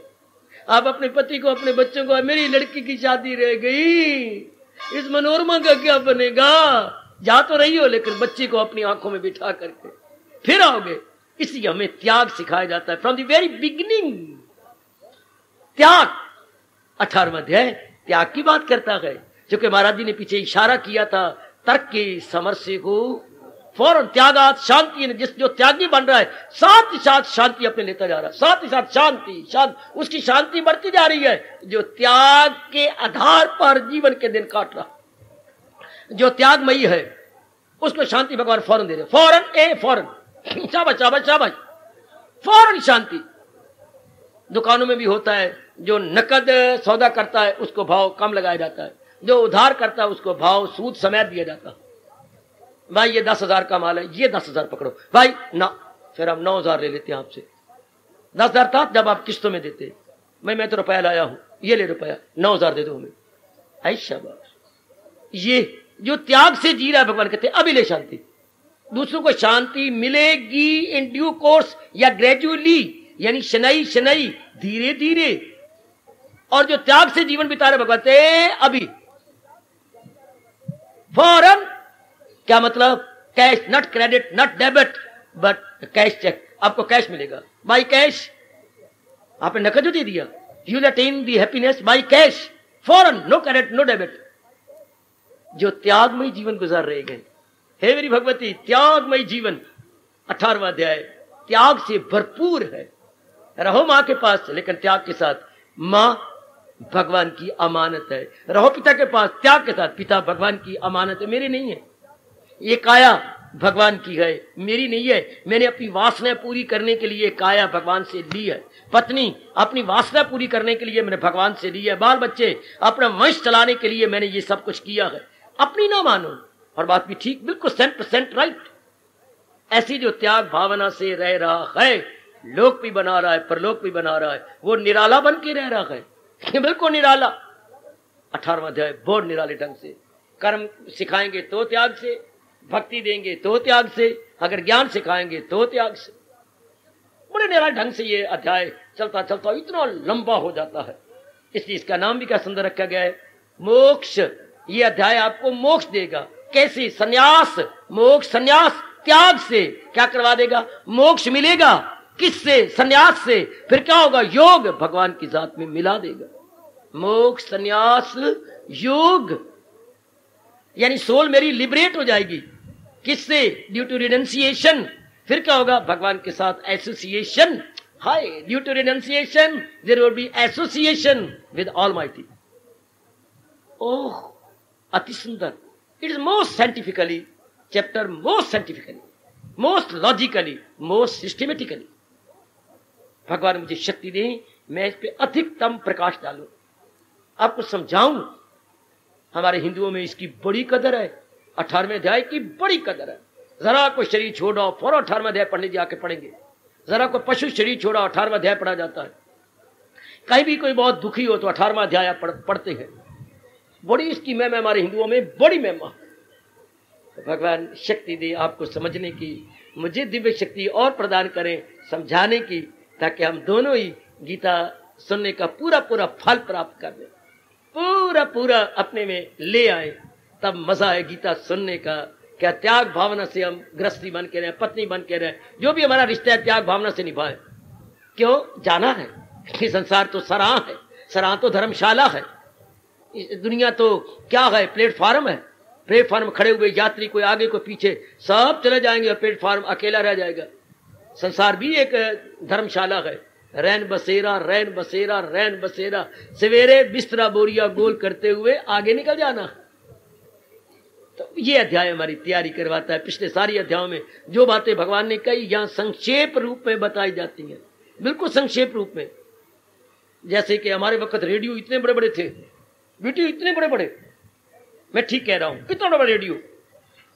आप अपने पति को, अपने बच्चों को, मेरी लड़की की शादी रह गई, इस मनोरमा का क्या बनेगा? जा तो रही हो लेकिन बच्ची को अपनी आंखों में बिठा करके फिर आओगे। इसलिए हमें त्याग सिखाया जाता है फ्रॉम द वेरी बिगिनिंग। त्याग 18वां अध्याय त्याग की बात करता है, क्योंकि महाराज जी ने पीछे इशारा किया था तर्क के समरसे को फौरन त्यागात शांति। जिस जो त्यागी बन रहा है साथ ही साथ शांति अपने लेता जा रहा है, साथ ही साथ शांति, उसकी शांति बढ़ती जा रही है। जो त्याग के आधार पर जीवन के दिन काट रहा, जो त्यागमयी है, उसको शांति भगवान फौरन दे रहे, फौरन शाबाश शाबाश शाबाश, फौरन शांति। दुकानों में भी होता है, जो नकद सौदा करता है उसको भाव कम लगाया जाता है, जो उधार करता है उसको भाव सूद समेत दिया जाता है। भाई ये 10,000 का माल है, ये 10,000 पकड़ो भाई ना, फिर हम 9,000 ले लेते हैं आपसे। 10,000 था जब आप किस्तों में देते, मैं तो रुपया लाया हूं, ये ले रुपया, 9,000 दे दो हमें। ऐ शाबाश, ये जो त्याग से जी रहा है, भगवान कहते हैं अभी ले शांति। दूसरों को शांति मिलेगी इन ड्यू कोर्स या ग्रेजुअली, यानी शनई शनई, धीरे धीरे। और जो त्याग से जीवन बिता रहे भगवान कहते अभी फौरन। क्या मतलब? Cash, not credit, not debit, but cash cheque. आपको कैश मिलेगा, बाई कैश। आपने नकद जो दे दिया, you will attain the happiness by cash, फौरन, नो क्रेडिट नो डेबिट। जो त्यागमय जीवन गुजार रहे गए, हे मेरी भगवती, त्यागमय जीवन 18वां अध्याय त्याग से भरपूर है। रहो माँ के पास लेकिन त्याग के साथ। माँ भगवान की अमानत है। रहो पिता के पास त्याग के साथ। पिता भगवान की अमानत है, मेरी नहीं है। ये काया भगवान की है, मेरी नहीं है। मैंने अपनी वासना पूरी करने के लिए काया भगवान से ली है। पत्नी अपनी वासना पूरी करने के लिए मैंने भगवान से ली है। बाल बच्चे अपना वंश चलाने के लिए मैंने ये सब कुछ किया है। अपनी ना मानो। और बात भी ठीक, बिल्कुल 100% राइट। ऐसी जो त्याग भावना से रह रहा है, लोक भी बना रहा है, परलोक भी बना रहा है, वो निराला बन के रह रहा है, बिल्कुल निराला। 18वां अध्याय बहुत निराले ढंग से कर्म सिखाएंगे तो त्याग से, भक्ति देंगे तो त्याग से, अगर ज्ञान सिखाएंगे तो त्याग से। बड़े निराले ढंग से ये अध्याय चलता चलता इतना लंबा हो जाता है, इसलिए इसका नाम भी क्या सुंदर रखा गया है, मोक्ष। ये अध्याय आपको मोक्ष देगा। कैसे? संन्यास, मोक्ष, संन्यास, त्याग से क्या करवा देगा? मोक्ष मिलेगा। किससे? संन्यास से। फिर क्या होगा? योग भगवान की जात में मिला देगा। मोक्ष, संन्यास, योग, यानी सोल मेरी लिबरेट हो जाएगी। किससे? Due to renunciation. फिर क्या होगा? भगवान के साथ एसोसिएशन। हाय, due to renunciation there will be association with almighty. Oh, अति सुंदर। It is most scientifically chapter, most scientifically, most logically, most systematically. भगवान मुझे शक्ति दे, मैं इस पे अधिकतम प्रकाश डालूं, आपको समझाऊं। हमारे हिंदुओं में इसकी बड़ी कदर है। 18वें अध्याय की बड़ी कदर है। जरा कोई शरीर छोड़ो, फौरन 18वां अध्याय पढ़ने जाके पढ़ेंगे। जरा कोई पशु शरीर छोड़ा, 18वां अध्याय पढ़ा जाता है। कहीं भी कोई बहुत दुखी हो तो 18वां अध्याय पढ़ते हैं। बड़ी इसकी महिमा हमारे हिंदुओं में, बड़ी महिमा। भगवान शक्ति दे आपको समझने की, मुझे दिव्य शक्ति और प्रदान करें समझाने की, ताकि हम दोनों ही गीता सुनने का पूरा पूरा फल प्राप्त कर लें, पूरा पूरा अपने में ले आए। तब मजा है गीता सुनने का। क्या त्याग भावना से हम गृहस्थी बन के रहे, पत्नी बन के रहे, जो भी हमारा रिश्ता है त्याग भावना से निभाए। क्यों? जाना है कि संसार तो सराह है, सराह तो धर्मशाला है। दुनिया तो क्या है? प्लेटफार्म है। प्लेटफार्म खड़े हुए यात्री, कोई आगे कोई पीछे, सब चले जाएंगे और प्लेटफार्म अकेला रह जाएगा। संसार भी एक धर्मशाला है। रैन बसेरा, रैन बसेरा, रैन बसेरा, सवेरे बिस्तरा बोरिया गोल करते हुए आगे निकल जाना। तो ये अध्याय हमारी तैयारी करवाता है। पिछले सारी अध्यायों में जो बातें भगवान ने कही, यहाँ संक्षेप रूप में बताई जाती हैं, बिल्कुल संक्षेप रूप में। जैसे कि हमारे वक्त रेडियो इतने बड़े बड़े थे, वीडियो इतने बड़े बड़े, मैं ठीक कह रहा हूं, कितना बड़ा रेडियो।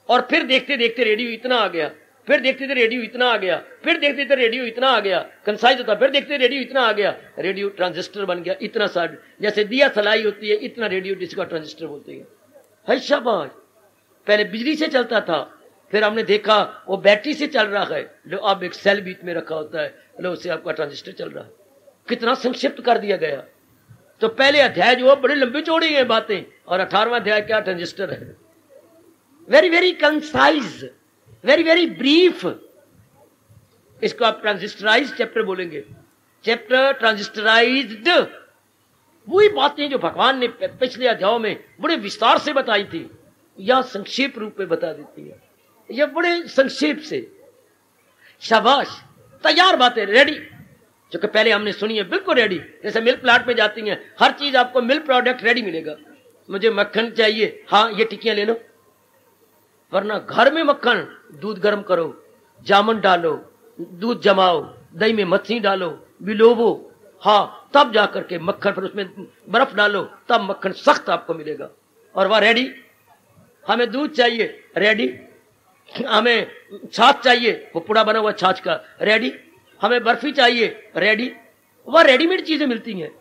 और फिर देखते देखते रेडियो इतना आ गया, फिर देखते थे रेडियो इतना आ गया, फिर देखते थे रेडियो इतना आ गया, कंसाइज होता, फिर देखते रेडियो इतना आ गया, रेडियो ट्रांजिस्टर बन गया इतना सा, जैसे दिया सलाई होती है इतना रेडियो जिसका ट्रांजिस्टर बोलते हैं। है शाबाश। पहले बिजली से चलता था, फिर हमने देखा वो बैटरी से चल रहा है, जो अब एक सेल बीच में रखा होता है, लो उससे आपका ट्रांजिस्टर चल रहा है। कितना संक्षिप्त कर दिया गया। तो पहले अध्याय जो बड़े लंबे चौड़े हैं बातें, और 18वां अध्याय क्या? ट्रांजिस्टर है। Very very concise, very very brief. इसको आप ट्रांजिस्टराइज चैप्टर बोलेंगे, चैप्टर ट्रांजिस्टराइज्ड। वही बातें जो भगवान ने पिछले अध्यायों में बड़े विस्तार से बताई थी, यह संक्षेप रूप में बता देती है। यह बड़े संक्षेप से। शाबाश, तैयार बातें, रेडी। जो कि पहले हमने सुनी है, बिल्कुल रेडी। जैसे मिल्क प्लांट में जाती हैं, हर चीज आपको मिल्क प्रोडक्ट रेडी मिलेगा। मुझे मक्खन चाहिए, हाँ ये टिक्कियां ले लो। वरना घर में मक्खन, दूध गर्म करो, जामुन डालो, दूध जमाओ, दही में मच्छी डालो, बिलोवो, हाँ तब जाकर के मक्खन, फिर उसमें बर्फ डालो, तब मक्खन सख्त आपको मिलेगा। और वह रेडी। हमें दूध चाहिए, रेडी। हमें छाछ चाहिए, वो पुड़ा बना हुआ छाछ का, रेडी। हमें बर्फी चाहिए, रेडी। वह रेडीमेड चीजें मिलती हैं।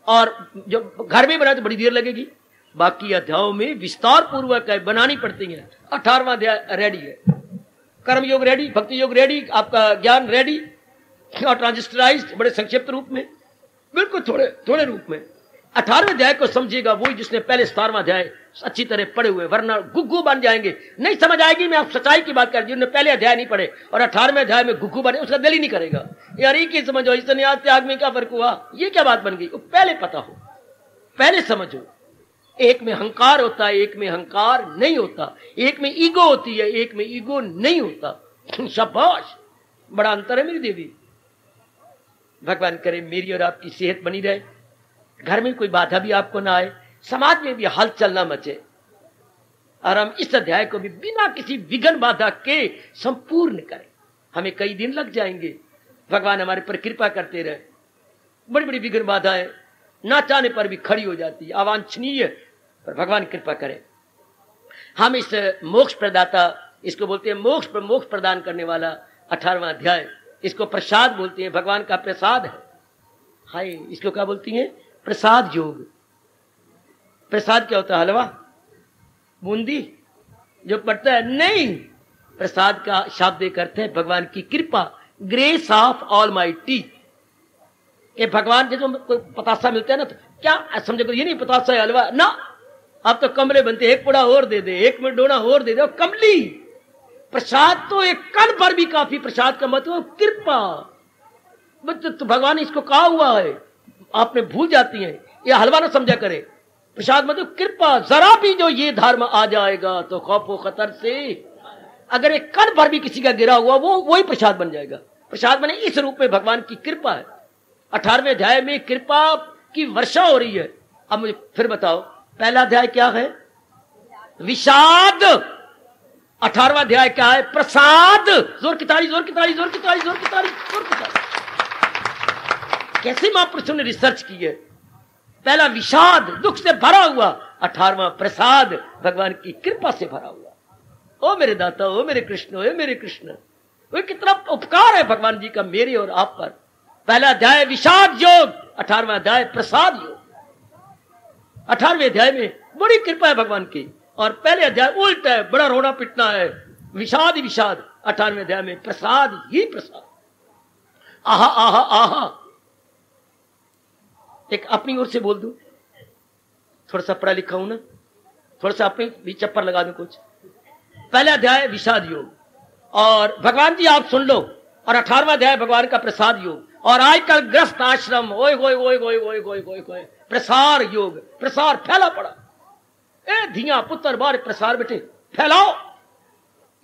और जो घर में बनाए तो बड़ी देर लगेगी। बाकी अध्यायों में विस्तार पूर्वक है, बनानी पड़ती है। 18वां अध्याय रेडी है। कर्म योग रेडी, भक्ति योग रेडी, आपका ज्ञान रेडी, और ट्रांजिस्टराइज्ड बड़े संक्षिप्त रूप में, बिल्कुल थोड़े थोड़े रूप में। 18वें अध्याय को समझिएगा वही जिसने पहले 17वां अध्याय अच्छी तरह पढ़े हुए, वरना गुग्गू बन जाएंगे, नहीं समझ आएगी। मैं आप सच्चाई की बात कर रही हूं, जिन्होंने पहले अध्याय नहीं पढ़े और 18वें अध्याय में गुग्गू बने, उसका दिल ही नहीं करेगा यार ये क्या समझो, इस त्याग में क्या फर्क हुआ, ये क्या बात बन गई। पहले पता हो, पहले समझो। एक में अहंकार होता है, एक में अहंकार नहीं होता। एक में ईगो होती है, एक में ईगो नहीं होता। शाबाश, बड़ा अंतर है मेरी देवी। भगवान करे मेरी और आपकी सेहत बनी रहे, घर में कोई बाधा भी आपको ना आए, समाज में भी हलचल ना मचे, और हम इस अध्याय को भी बिना किसी विघ्न बाधा के संपूर्ण करें। हमें कई दिन लग जाएंगे, भगवान हमारे पर कृपा करते रहे। बड़ी बड़ी विघ्न बाधाएं ना चाहने पर भी खड़ी हो जाती है, अवांछनीय, पर भगवान कृपा करें। हम इस मोक्ष प्रदाता, इसको बोलते हैं मोक्ष प्रदान करने वाला 18वां अध्याय, इसको प्रसाद बोलते हैं, भगवान का प्रसाद है। हाय, इसको क्या बोलती हैं? प्रसाद योग। प्रसाद क्या होता है? हलवा, बूंदी जो पड़ता है? नहीं, प्रसाद का शब्द करते हैं भगवान की कृपा, ग्रेस ऑफ ऑलमाइटी। कि भगवान जो कोई पतासा मिलता है ना, तो क्या समझो ये नहीं पतासा है हलवा ना, अब तो कमरे बनते, एक पुड़ा और दे दे, एक में डोना और दे दे, कमली। प्रसाद तो एक कण पर भी काफी, प्रसाद का मतलब कृपा। तो भगवान ने इसको कहा हुआ है, आपने भूल जाती हैं, ये हलवा ना समझा करे। प्रसाद मतलब कृपा, जरा भी जो ये धर्म आ जाएगा तो खौफो खतर से, अगर एक कण पर भी किसी का गिरा हुआ वो वही प्रसाद बन जाएगा। प्रसाद बने इस रूप में भगवान की कृपा है। 18वें अध्याय में कृपा की वर्षा हो रही है। अब मुझे फिर बताओ, पहला अध्याय क्या है? विषाद। 18वां अध्याय क्या है? प्रसाद। जोर की ताली, जोर की ताली, जोर की ताली, जोर की ताली, जोर की ताली। कैसे महापुरुषों ने रिसर्च की है। पहला विषाद, दुख से भरा हुआ, 18वां प्रसाद, भगवान की कृपा से भरा हुआ। ओ मेरे दाता, ओ मेरे कृष्ण, ओ मेरे कृष्ण, वो कितना उपकार है भगवान जी का मेरे और आप पर। पहला अध्याय विषाद योग, 18वां अध्याय प्रसाद योग। 18वें अध्याय में बड़ी कृपा है भगवान की, और पहले अध्याय उल्टा है, बड़ा रोना पिटना है, विषाद ही विषाद। 18वें अध्याय में प्रसाद ही प्रसाद। आहा आहा आहा। एक अपनी ओर से बोल दूं, थोड़ा सा पढ़ा लिखा हूं ना, थोड़ा सा अपने भी चप्पर लगा दूं कुछ। पहला अध्याय विषाद योग, और भगवान जी आप सुन लो, और 18वां अध्याय भगवान का प्रसाद योग। और आजकल ग्रस्त आश्रम, ओए ओए ओए ओए ओए ओए ओए ओए, प्रसार योग, प्रसार फैला पड़ा। ए धिया पुत्र बार प्रसार बेटे फैलाओ।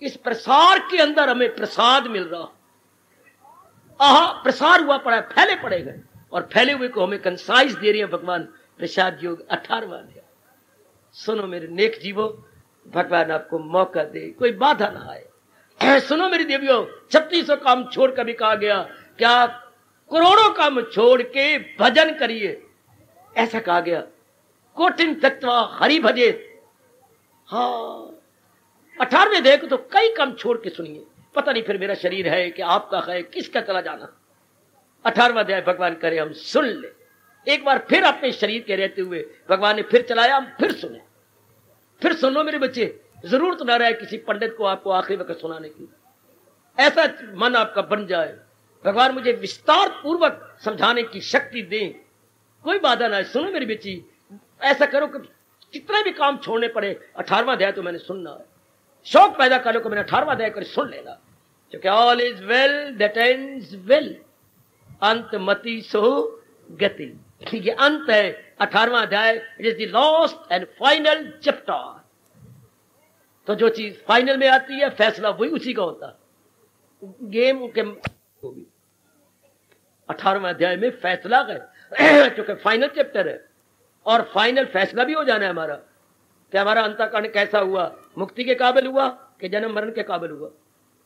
इस प्रसार के अंदर हमें प्रसाद मिल रहा। आहा, प्रसार हुआ पड़ा है, फैले पड़े गए, और फैले हुए को हमें कंसाइज दे रही है भगवान। प्रसाद योग 18वां अध्याय। सुनो मेरे नेक जीवो, भगवान आपको मौका दे, कोई बाधा ना आए। सुनो मेरी देवियों, 3600 काम छोड़ कर भी कहा गया, क्या करोड़ों काम छोड़ के भजन करिए, ऐसा कहा गया। कोटिन तत्वा हरि भजे। हाँ, 18वें अध्याय को तो कई काम छोड़ के सुनिए। पता नहीं फिर मेरा शरीर है कि आपका है, किसका चला जाना। 18वां अध्याय भगवान करे हम सुन ले। एक बार फिर अपने शरीर के रहते हुए भगवान ने फिर चलाया, हम फिर सुने। फिर सुन लो मेरे बच्चे, जरूरत ना रहे किसी पंडित को आपको आखिरी वक्त सुनाने की। ऐसा मन आपका बन जाए, भगवान मुझे विस्तार पूर्वक समझाने की शक्ति दें, कोई बाधा ना है। सुनो मेरी बच्ची, ऐसा करो कि कितने भी काम छोड़ने पड़े, 18वां अध्याय तो मैंने सुनना है। शौक पैदा करो कि मैंने 18वां अध्याय कर सुन लेना, क्योंकि all is well that ends well, अंत मति सो गति। ये अंत है 18वां अध्याय, it is the last and final chapter. तो जो चीज फाइनल में आती है, फैसला वही उसी का होता है। गेम के 18वां अध्याय में फैसला है, क्योंकि फाइनल चैप्टर है, और फाइनल फैसला भी हो जाना है हमारा कि हमारा अंतःकरण कैसा हुआ, मुक्ति के काबिल हुआ कि जन्म मरण के काबिल हुआ।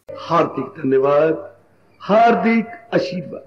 हार्दिक धन्यवाद, हार्दिक आशीर्वाद।